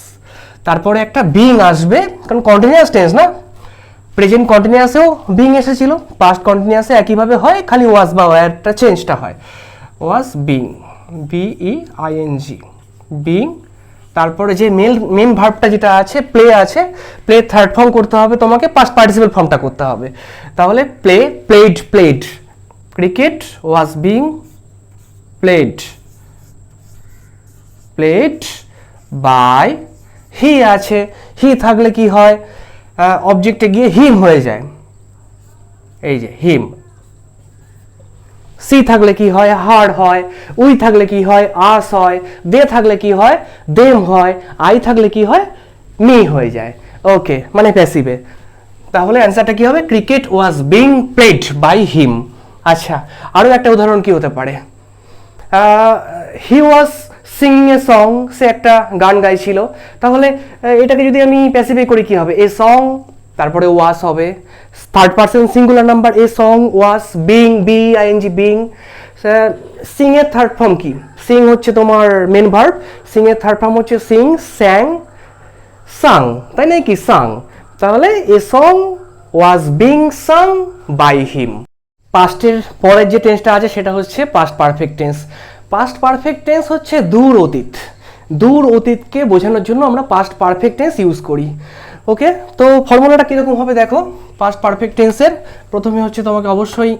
তারপরে একটা বিং আসবে, কারণ কন্টিনিউয়াস টেন্স না, প্রেজেন্ট কন্টিনিউয়াসেও বিং এসেছিল, পাস্ট কন্টিনিউয়াসে একইভাবে হয়, খালি ওয়াজ বা ওয়্যারটা চেঞ্জটা হয়। Was being, B E ING, being. তারপরে যে মেন ভার্বটা যেটা আছে, প্লে আছে, প্লে থার্ড ফর্ম করতে হবে তোমাকে, পাস্ট পার্টিসিপল ফর্মটা করতে হবে। তাহলে play, played, played. Cricket was being played, played by he আছে, হি থাকলে কি হয়? অবজেক্টে গিয়ে হিম হয়ে যায়, এই যে হিম। সি থাকলে কি হয়? হার হয়। উই থাকলে কি হয়? আস হয়। দে থাকলে কি হয়? দেম হয়। আই থাকলে কি হয়? মি হয়ে যায়। ওকে, মানে প্যাসিভে। তাহলে অ্যান্সারটা কি হবে? Cricket was being played by him. আচ্ছা, আরও একটা উদাহরণ কি হতে পারে? হি ওয়াজ সিঙ্গিং এ সং, সে একটা গান গাইছিল। তাহলে এটাকে যদি আমি প্যাসিভে করি কি হবে? এ সং, তারপরে ওয়াজ হবে, third person singular number, a song was being, B ING being, sing এর থার্ড ফর্ম কি? সিং হচ্ছে তোমার মেন ভার্ব, সিং এর থার্ড ফর্ম হচ্ছে সিং, স্যাং, সাং, তাই না কি সাং। তাহলে a song was being sang by him. পাস্টের পরের যে টেন্সটা আছে সেটা হচ্ছে past perfect tense. Past perfect tense হচ্ছে দূর অতীত, দূর অতীতকে বোঝানোর জন্য আমরা পাস্ট পারফেক্ট টেন্স ইউজ করি। ওকে, তো ফর্মুলাটা কীরকম হবে দেখো। পাস্ট পারফেক্ট টেন্সের প্রথমে হচ্ছে তোমাকে অবশ্যই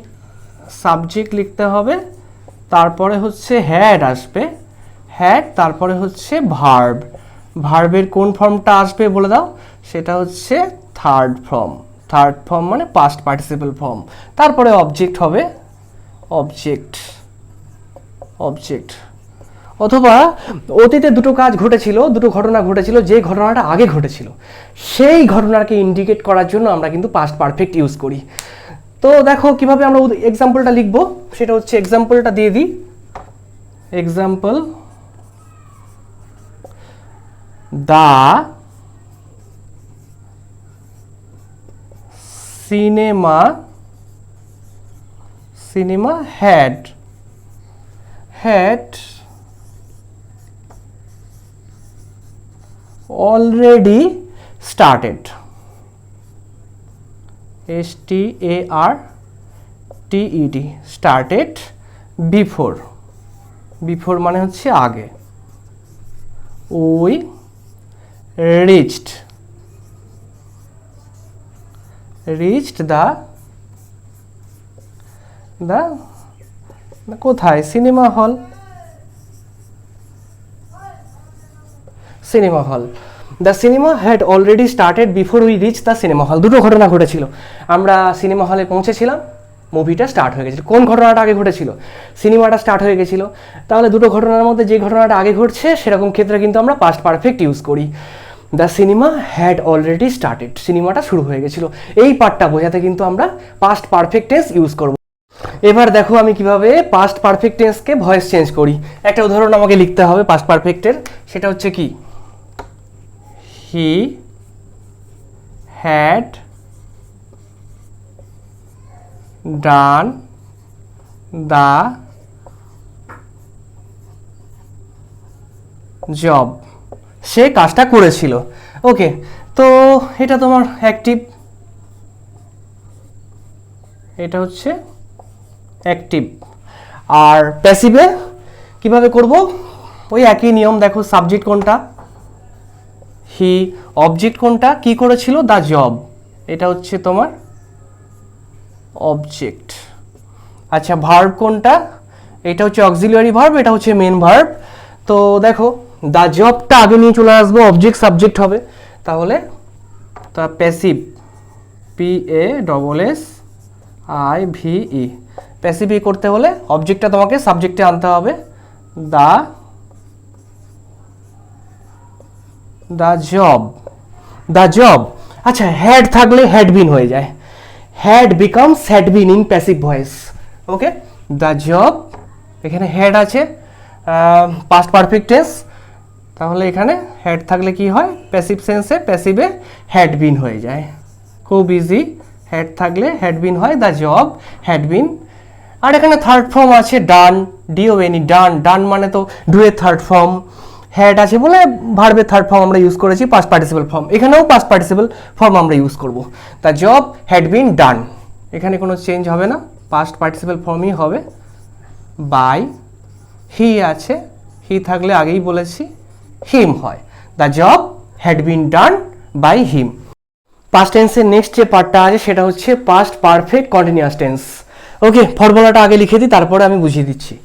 সাবজেক্ট লিখতে হবে, তারপরে হচ্ছে হ্যাড আসবে, হ্যাড, তারপরে হচ্ছে ভার্ব। ভার্বের কোন ফর্মটা আসবে বলে দাও? সেটা হচ্ছে থার্ড ফর্ম। থার্ড ফর্ম মানে পাস্ট পার্টিসিপল ফর্ম। তারপরে অবজেক্ট হবে, অবজেক্ট, অবজেক্ট। অথবা অতীতে দুটো কাজ ঘটেছিল, দুটো ঘটনা ঘটেছিল, যে ঘটনাটা আগে ঘটেছিল সেই ঘটনাকে ইন্ডিকেট করার জন্য আমরা কিন্তু পাস্ট পারফেক্ট ইউজ করি। তো দেখো কিভাবে আমরা এক্সাম্পলটা লিখবো, সেটা হচ্ছে এক্সাম্পলটা দিয়ে দিই। Example, the cinema, cinema had already started, STARTED, started before, before মানে হচ্ছে আগে। we reached the কোথায়? Cinema hall, cinema hall. The cinema had already started before we reach the cinema hall. দুটো ঘটনা ঘটেছিল, আমরা সিনেমা হলে পৌঁছেছিলাম, মুভিটা স্টার্ট হয়ে গেছিল। কোন ঘটনাটা আগে ঘটেছিল? সিনেমাটা স্টার্ট হয়ে গেছিল। তাহলে দুটো ঘটনার মধ্যে যে ঘটনাটা আগে ঘটছে সেরকম ক্ষেত্রে কিন্তু আমরা পাস্ট পারফেক্ট ইউজ করি। The cinema had already started, সিনেমাটা শুরু হয়ে গেছিল। এই পার্টটা বোঝাতে কিন্তু আমরা পাস্ট পারফেক্ট টেন্স ইউজ করব। এবার দেখো আমি কিভাবে পাস্ট পারফেক্ট টেন্সকে ভয়েস চেঞ্জ করি। একটা উদাহরণ আমাকে লিখতে হবে পাস্ট পারফেক্টের, সেটা হচ্ছে কি? He had done the job, সে কাজটা করেছিল। ওকে, তো এটা তোমার অ্যাক্টিভ, এটা হচ্ছে অ্যাক্টিভ। আর প্যাসিভে কিভাবে করব? ওই একই নিয়ম। দেখো সাবজেক্ট কোনটা? হি। অবজেক্ট কোনটা? কি করেছিল? দ্য জব, এটা হচ্ছে তোমার অবজেক্ট। আচ্ছা, ভার্ব কোনটা? এটা হচ্ছে অক্সিলিয়ারি ভার্ব, এটা হচ্ছে মেন ভার্ব। তো দেখো দ্য জবটা আগে নিয়ে চলে আসবো, অবজেক্ট সাবজেক্ট হবে। তাহলে তা প্যাসিভ, PASSIVE, প্যাসিভ করতে হলে অবজেক্টটা তোমাকে সাবজেক্টে আনতে হবে। The job. আচ্ছা, হ্যাড থাকলে হ্যাড বিন হয়ে যায়, had becomes had been in passive voice. Okay, the job, এখানে হ্যাড আছে, পাস্ট পারফেক্ট টেন্স। তাহলে এখানে হ্যাড থাকলে কি হয়? প্যাসিভ সেন্সে, প্যাসিভে হ্যাড বিন হয়ে যায়। খুব ইজি, হ্যাড থাকলে হ্যাড বিন হয়, দ্য জব হ্যাড বিন। আর এখানে থার্ড ফর্ম আছে ডান, DONE, ডান মানে তো ডু এর থার্ড ফর্ম। হ্যাড আছে বলে ভার্বের থার্ড ফর্ম আমরা ইউজ করেছি, পাস্ট পার্টিসিপল ফর্ম। এখানেও পাস্ট পার্টিসিপল ফর্ম আমরা ইউজ করব। দ্য জব হ্যাড বিন ডান, এখানে কোনো চেঞ্জ হবে না, পাস্ট পার্টিসিপল ফর্মই হবে। বাই, হি আছে, হি থাকলে আগেই বলেছি হিম হয়। The job had been done by him. Past টেন্সের নেক্সট যে পার্টটা আছে সেটা হচ্ছে past perfect continuous tense. Okay, ফর্মুলাটা আগে লিখে দিই, তারপরে আমি বুঝিয়ে দিচ্ছি।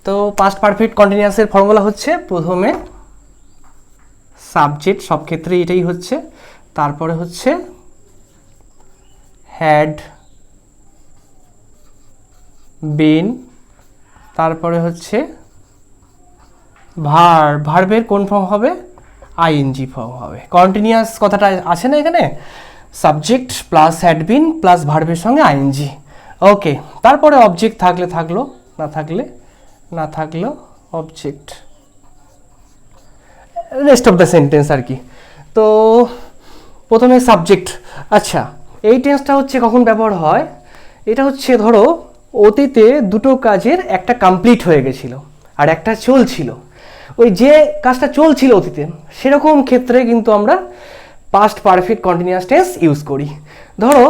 তো পাস্ট পারফেক্ট কন্টিনিউয়াসের ফর্মুলা হচ্ছে প্রথমে সাবজেক্ট, সব ক্ষেত্রে এটাই হচ্ছে, তারপরে হচ্ছে হ্যাড বিন, তারপরে হচ্ছে ভার্বের কোন ফর্ম হবে? ING ফর্ম হবে। কন্টিনিউয়াস কথাটা আছে না এখানে, subject plus had been plus ভার্বের সঙ্গে ING। ওকে, তারপরে অবজেক্ট থাকলে থাকলো, না থাকলো object, rest of the sentence আর কি। তো প্রথমে সাবজেক্ট। আচ্ছা, এই টেন্সটা হচ্ছে কখন ব্যবহার হয়? এটা হচ্ছে ধরো অতীতে দুটো কাজের একটা কমপ্লিট হয়ে গেছিল আর একটা চলছিল, ওই যে কাজটা চলছিল অতীতে সেরকম ক্ষেত্রে কিন্তু আমরা past perfect continuous tense use করি। ধরো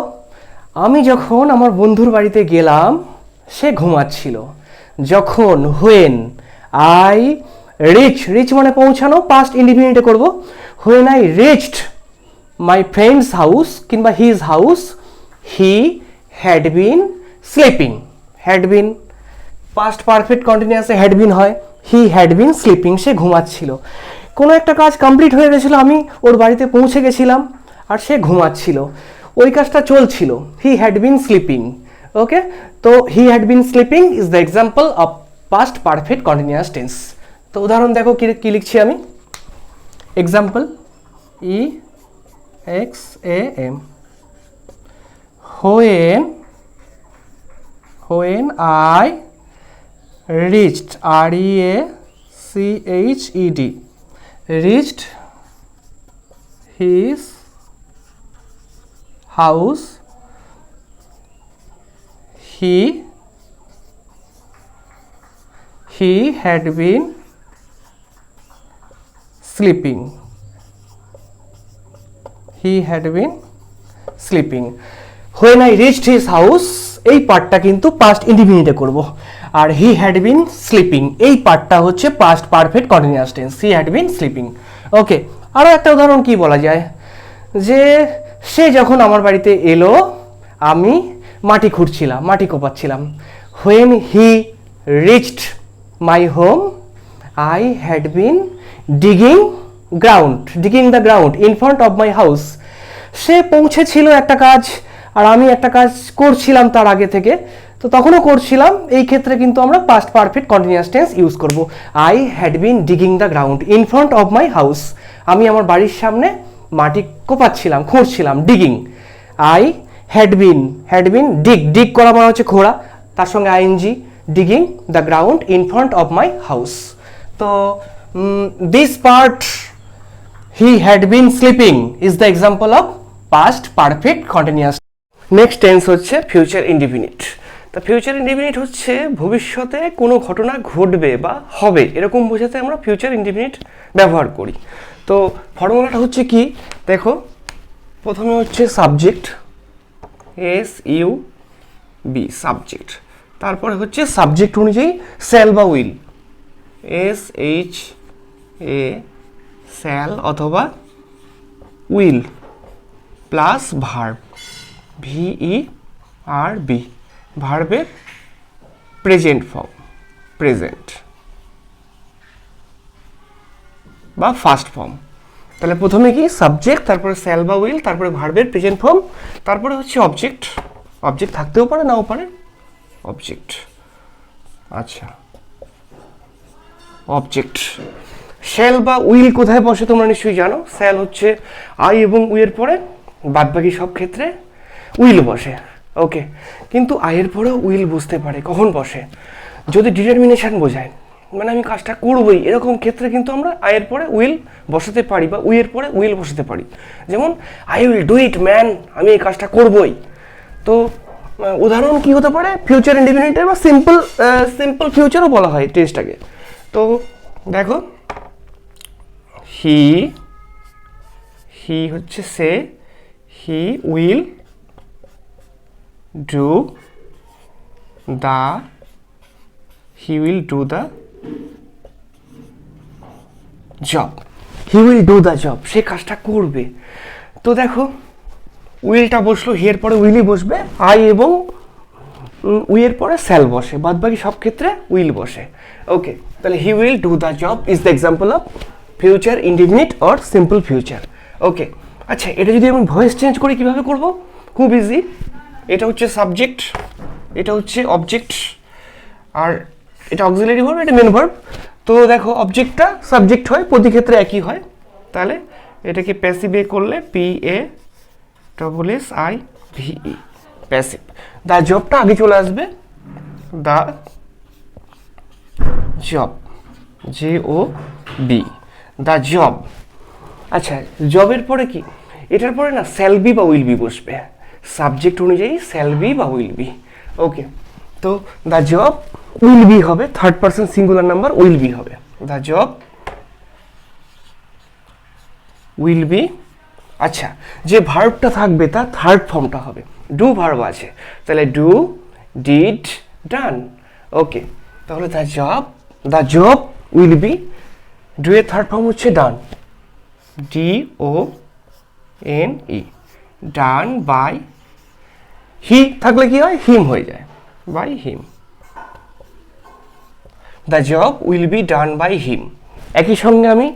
আমি যখন আমার বন্ধুর বাড়িতে গেলাম সে ঘুমাচ্ছিল। যখন হোয়েন আই রিচ মানে পৌঁছানো, পাস্ট ইনডিফিনিটে করব। When I reached my friend's house কিংবা his house he had been sleeping. Had been past perfect কন্টিনিউয়াসে হ্যাড বিন হয়, হি হ্যাড বিন স্লিপিং, সে ঘুমাচ্ছিল। কোনো একটা কাজ কমপ্লিট হয়ে গেছিলো, আমি ওর বাড়িতে পৌঁছে গেছিলাম আর সে ঘুমাচ্ছিল, ওই কাজটা চলছিল, হি হ্যাড বিন স্লিপিং। ওকে, তো he had been sleeping is the example of past perfect continuous tense. তো উদাহরণ দেখো কি লিখছি আমি। Example EXAM, when I reached REACHED reached his house he had been sleeping. He had been sleeping. When I reached his house এই পার্টটা কিন্তু past ইনডিফিনিটে করব, আর হি হ্যাড বিন স্লিপিং এই পার্টটা হচ্ছে past perfect continuous tense, he had been sleeping. Okay, আরও একটা উদাহরণ কি বলা যায়, যে সে যখন আমার বাড়িতে এলো আমি মাটি খুঁড়ছিলাম, মাটি কোপাচ্ছিলাম। When he reached my home I had been digging the ground in front of my house. সে পৌঁছেছিল একটা কাজ আর আমি একটা কাজ করছিলাম তার আগে থেকে, তো তখনও করছিলাম, এই ক্ষেত্রে কিন্তু আমরা past perfect continuous tense use করব। I had been digging the ground in front of my house, আমি আমার বাড়ির সামনে মাটি কোপাচ্ছিলাম, খুঁড়ছিলাম, digging. I had been dig করা মানে হচ্ছে খোঁড়া, তার সঙ্গে I N G, digging the ground in front of my house. তো this part he had been sleeping is the example of past perfect continuous. Next tense হচ্ছে ফিউচার ইনডিফিনিট। তো future indefinite হচ্ছে ভবিষ্যতে কোনো ঘটনা ঘটবে বা হবে এরকম বোঝাতে আমরা ফিউচার ইনডিফিনিট ব্যবহার করি। তো ফর্মুলাটা হচ্ছে কি দেখো, প্রথমে হচ্ছে সাবজেক্ট SUB সাবজেক্ট, তারপরে হচ্ছে সাবজেক্ট অনুযায়ী শ্যাল বা উইল SHA শ্যাল অথবা উইল প্লাস ভার্ব VERB, ভার্বের প্রেজেন্ট ফর্ম, প্রেজেন্ট বা ফার্স্ট ফর্ম। তাহলে প্রথমে কি সাবজেক্ট, তারপরে শ্যাল বা উইল, তারপরে ভার্বের প্রেজেন্ট ফর্ম, তারপরে হচ্ছে অবজেক্ট থাকতেও পারে নাও পারে অবজেক্ট। আচ্ছা, অবজেক্ট শ্যাল বা উইল কোথায় বসে তোমরা নিশ্চয়ই জানো। শ্যাল হচ্ছে আই এবং উইয়ের পরে, বাদবাকি সব ক্ষেত্রে উইল বসে। ওকে, কিন্তু আয়ের পরেও উইল বসতে পারে, কখন বসে, যদি ডিটারমিনেশন বোঝায়, মানে আমি কাজটা করবই এরকম ক্ষেত্রে কিন্তু আমরা আয়ের পরে উইল বসাতে পারি বা উইয়ের পরে উইল বসাতে পারি। যেমন I will do it man, আমি এই কাজটা করবই। তো উদাহরণ কি হতে পারে, ফিউচার ইনডিফিনিট বা সিম্পল ফিউচারও বলা হয় টেন্সটাকে। তো দেখো হি হচ্ছে সে, he will do the job, সে কাজটা করবে। তো দেখো উইলটা বসলো, হিয়ের পরে উইলই বসবে, আই এবং উইয়ের পরে শ্যাল বসে, বাদ বাকি সব ক্ষেত্রে উইল বসে। ওকে, তাহলে he will do the job is the example of future indefinite or simple future. Okay, আচ্ছা, এটা যদি আমি ভয়েস চেঞ্জ করি কিভাবে করব, খুব ইজি। এটা হচ্ছে সাবজেক্ট, এটা হচ্ছে অবজেক্ট, আর এটা অক্সিলারি ভার্ব, এটা মেন ভার্ব। তো দেখো অবজেক্টটা সাবজেক্ট হয়, প্রতি ক্ষেত্রে একই হয়। তাহলে এটাকে প্যাসিভে করলে PASSIVE, প্যাসিভ। দা জবটা আগে চলে আসবে, the job, JOB, the job. আচ্ছা, জবের পরে কি, এটার পরে না শ্যাল বি বা উইল বি বসবে, সাবজেক্ট অনুযায়ী শ্যাল বি বা উইল বি। ওকে, তো দ্য জব উইল বি হবে, third person singular number will be হবে। The job will be. আচ্ছা, যে ভার্বটা থাকবে তার থার্ড ফর্মটা হবে, ডু ভার্ব আছে, তাহলে ডু, ডিড, ডান। ওকে, তাহলে the job will be, do এর থার্ড ফর্ম হচ্ছে done, D O N E, done by, he থাকলে কি হয়, হিম হয়ে যায়, by him. The job will be done by him. একই সঙ্গে আমি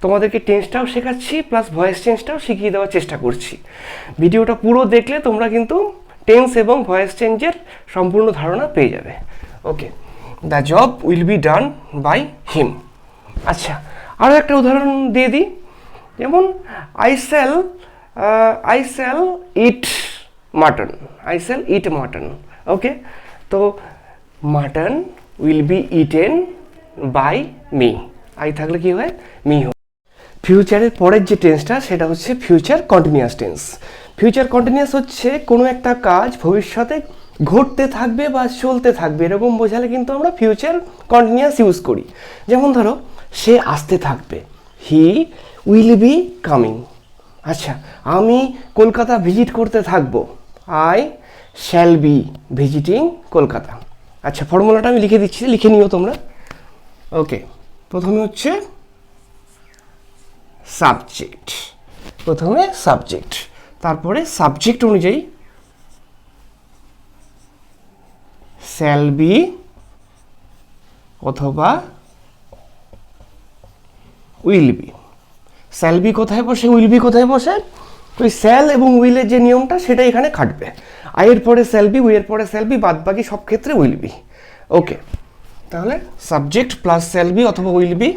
তোমাদেরকে টেন্সটাও শেখাচ্ছি প্লাস ভয়েস চেঞ্জটাও শিখিয়ে দেওয়ার চেষ্টা করছি। ভিডিওটা পুরো দেখলে তোমরা কিন্তু টেন্স এবং ভয়েস চেঞ্জের সম্পূর্ণ ধারণা পেয়ে যাবে। Okay, the job will be done by him. আচ্ছা, আরও একটা উদাহরণ দিয়ে দিই, যেমন I shall eat mutton, I shall eat mutton. Okay, তো mutton will be eaten by me, I থাকলে কি হয়, মি হয়। ফিউচারের পরের যে টেন্সটা সেটা হচ্ছে future continuous tense. Future continuous হচ্ছে কোনো একটা কাজ ভবিষ্যতে ঘটতে থাকবে বা চলতে থাকবে, এরকম বোঝালে কিন্তু আমরা ফিউচার কন্টিনিউয়াস ইউজ করি। যেমন ধরো, সে আসতে থাকবে, হি উইল বি কামিং। আচ্ছা, আমি কলকাতা ভিজিট করতে থাকবো, I shall be visiting Kolkata. আচ্ছা, ফর্মুলাটা আমি লিখে দিচ্ছি, লিখে নিও তোমরা। ওকে, প্রথমে হচ্ছে সাবজেক্ট, প্রথমে সাবজেক্ট, তারপরে সাবজেক্ট অনুযায়ী শ্যাল বি অথবা উইল বি। শ্যাল বি কোথায় বসে, উইল বি কোথায় বসে, ওই শ্যাল এবং উইলের যে নিয়মটা সেটা এখানে খাটবে। আইয়ের পরে শ্যাল বি, উইয়ের পরে শ্যাল বি, বাদ বাকি সব ক্ষেত্রে উইল বি। ওকে, তাহলে সাবজেক্ট প্লাস শ্যাল বি অথবা উইল বি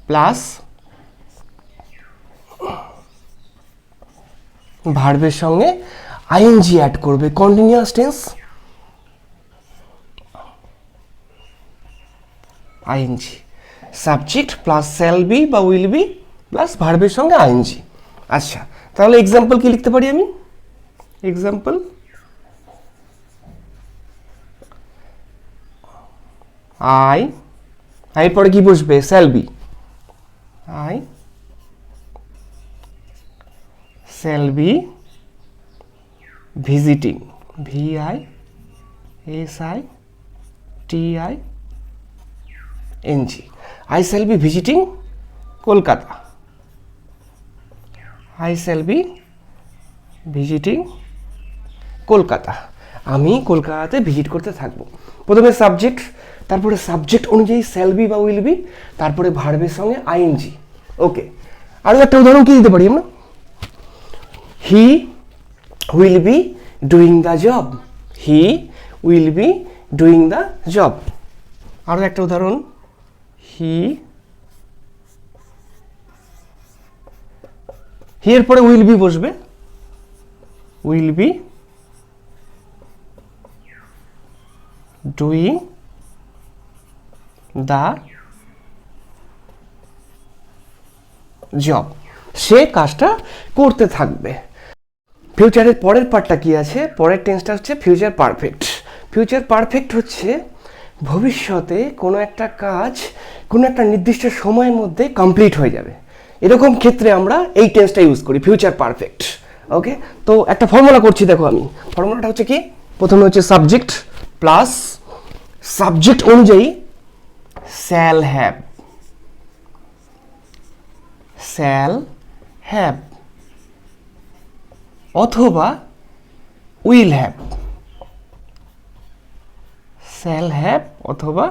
প্লাস ভার্বের সঙ্গে আইএনজি অ্যাড করবে, continuous tense, I N G, subject plus shall be বা উইল বি প্লাস ভার্বের সঙ্গে আইএনজি। আচ্ছা, তাহলে এক্সাম্পল কি লিখতে পারি আমি, এক্সাম্পল আই পরে কি বসবে, shall be, I shall be visiting, VISITING I shall be visiting Kolkata, I shall be visiting Kolkata, আমি কলকাতাতে ভিজিট করতে থাকবো। প্রথমে সাবজেক্ট, তারপরে সাবজেক্ট অনুযায়ী শ্যাল বি বা উইল বি, তারপরে ভার্বের সঙ্গে আইএনজি। ওকে, আরও একটা উদাহরণ কি দিতে পারি আমরা, he will be doing the job, he will be doing the job. আরও একটা উদাহরণ, হি এর পরে উইল বি বসবে, will be doing the job, সে কাজটা করতে থাকবে। ফিউচারের পরের পার্টটা কি আছে, পরের টেন্সটা হচ্ছে ফিউচার পারফেক্ট। ফিউচার পারফেক্ট হচ্ছে ভবিষ্যতে কোনো একটা কাজ কোনো একটা নির্দিষ্ট সময়ের মধ্যে কমপ্লিট হয়ে যাবে, এরকম ক্ষেত্রে আমরা এই টেন্সটা ইউজ করি, ফিউচার পারফেক্ট। ওকে, তো একটা ফর্মুলা করছি, দেখো আমি ফর্মুলাটা হচ্ছে কি, প্রথমে হচ্ছে সাবজেক্ট প্লাস সাবজেক্ট অনুযায়ী শ্যাল হ্যাভ, শ্যাল হ্যাভ অথবা উইল হ্যাভ, শ্যাল হ্যাভ অথবা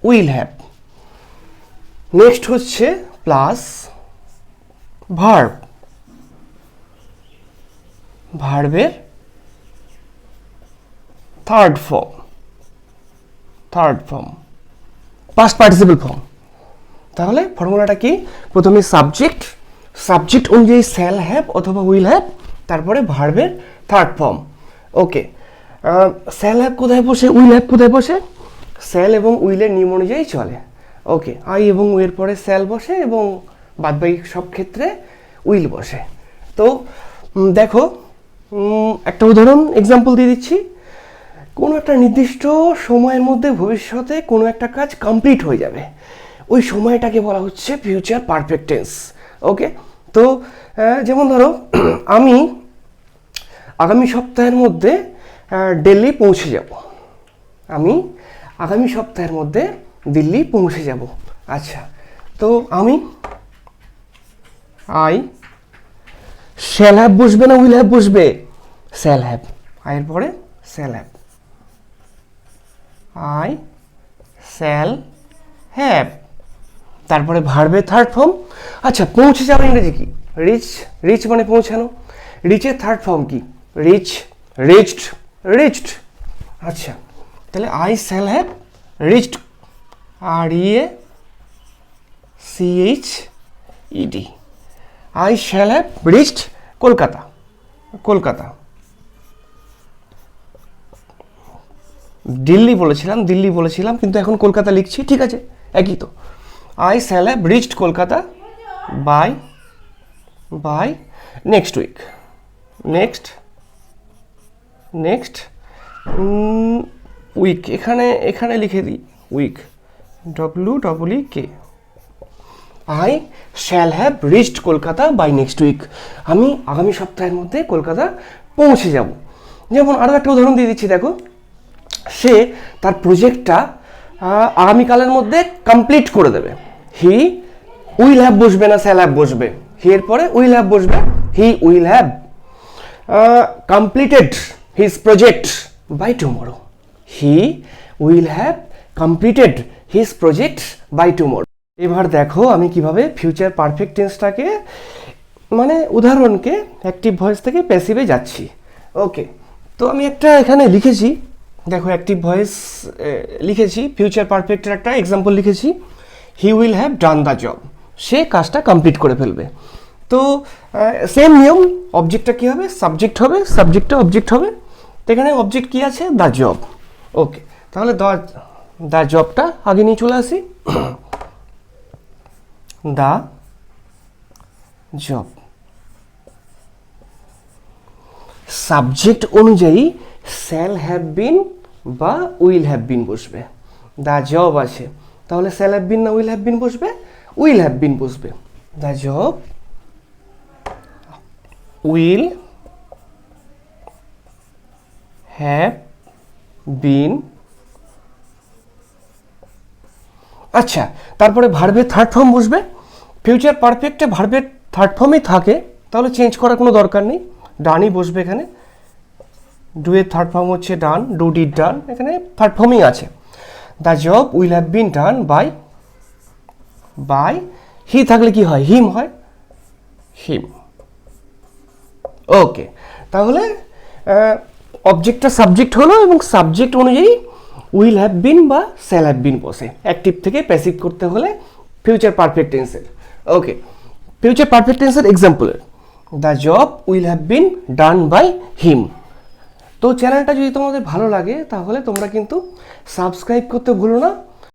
উইল হ্যাভ। নেক্সট হচ্ছে প্লাস ভার্ব, ভার্বের third form, past participle form. তাহলে ফর্মুলাটা কি, প্রথমে সাবজেক্ট, সাবজেক্ট অনুযায়ী শ্যাল হ্যাভ অথবা উইল হ্যাভ, তারপরে ভার্বের third form. Okay, shall have কোথায় বসে, উইল হ্যাভ কোথায় বসে, শ্যাল এবং উইলের নিয়ম অনুযায়ী চলে। ওকে, আই এবং উইয়ের পরে শ্যাল বসে এবং বাদবাকি সব ক্ষেত্রে উইল বসে। তো দেখো একটা উদাহরণ এক্সাম্পল দিয়ে দিচ্ছি, কোনো একটা নির্দিষ্ট সময়ের মধ্যে ভবিষ্যতে কোনো একটা কাজ কমপ্লিট হয়ে যাবে, ওই সময়টাকে বলা হচ্ছে ফিউচার পারফেক্ট টেন্স। ওকে, তো যেমন ধরো আমি আগামী সপ্তাহের মধ্যে দিল্লি পৌঁছে যাব, আমি আগামী সপ্তাহের মধ্যে দিল্লি পৌঁছে যাব। আচ্ছা, তো আমি আই শ্যাল হ্যাভ বসবে না উইল হ্যাভ বসবে? Shall have. আয়ের পরে shall have, I shall have. তারপরে ভার্বের থার্ড ফর্ম। আচ্ছা, পৌঁছে যাওয়ার ইংরেজি কি? রিচ। রিচ মানে পৌঁছানো। রিচের থার্ড ফর্ম কি? Reach, reached, reached. আচ্ছা, তাহলে I shall have reached, REACHED, I shall have reached Kolkata, Kolkata. Delhi বলেছিলাম, দিল্লি বলেছিলাম, কিন্তু এখন কলকাতা লিখছি, ঠিক আছে, একই তো। I shall have reached Kolkata by next week. Next week, এখানে লিখে দিই week, WEEK। I shall have reached Kolkata by next week, আমি আগামী সপ্তাহের মধ্যে কলকাতা পৌঁছে যাব। যেমন আরও একটা উদাহরণ দিয়ে দিচ্ছি, দেখো, সে তার প্রজেক্টটা আগামীকালের মধ্যে কমপ্লিট করে দেবে। হি উইল হ্যাভ বসবে না শ্যাল হ্যাভ বসবে? হি এর পরে উইল হ্যাভ বসবে, হি will have completed his project by tomorrow. He will have completed his project by tomorrow. এবার দেখো আমি কিভাবে ফিউচার পারফেক্ট টেন্সটাকে, মানে উদাহরণকে অ্যাক্টিভ ভয়েস থেকে প্যাসিভে যাচ্ছি। ওকে, তো আমি একটা এখানে লিখেছি, দেখো অ্যাক্টিভ ভয়েস লিখেছি, ফিউচার পারফেক্টের একটা এক্সাম্পল লিখেছি, he will have done the job, সে কাজটা কমপ্লিট করে ফেলবে। তো সেম নিয়ম, অবজেক্টটা কী হবে? সাবজেক্ট হবে, সাবজেক্টটা অবজেক্ট হবে। তো এখানে অবজেক্ট কী আছে? The job. ওকে, তাহলে দ্য জবটা আগে নিয়ে চলে আসি, দ্য জব। সাবজেক্ট অনুযায়ী শ্যাল হ্যাভ বিন বা উইল হ্যাভ বিন বসবে। দ্য জব আছে, তাহলে শ্যাল হ্যাভ বিন না উইল হ্যাভ বিন বসবে? উইল হ্যাভ বিন বসবে। The job will have been। আচ্ছা, তারপরে ভার্বের থার্ড ফর্ম বসবে। ফিউচার পারফেক্টে ভার্বের থার্ড ফর্মই থাকে, তাহলে চেঞ্জ করার কোনো দরকার নেই, ডানই বসবে এখানে। ডু এর থার্ড ফর্ম হচ্ছে ডান, ডু ডিড ডান, এখানে থার্ড ফর্মই আছে। The job will have been done by he থাকলে কি হয়? হিম হয়, হিম। ওকে, তাহলে অবজেক্টটা সাবজেক্ট হলো এবং সাবজেক্ট অনুযায়ী উইল হ্যাভ বিন বা শ্যাল হ্যাভ বিন বসে, অ্যাক্টিভ থেকে প্যাসিভ করতে হলে ফিউচার পারফেক্ট টেন্সের। ওকে, ফিউচার পারফেক্ট টেন্সের এক্সাম্পলের, the job will have been done by him. তো চ্যানেলটা যদি তোমাদের ভালো লাগে তাহলে তোমরা কিন্তু সাবস্ক্রাইব করতে ভুলো না।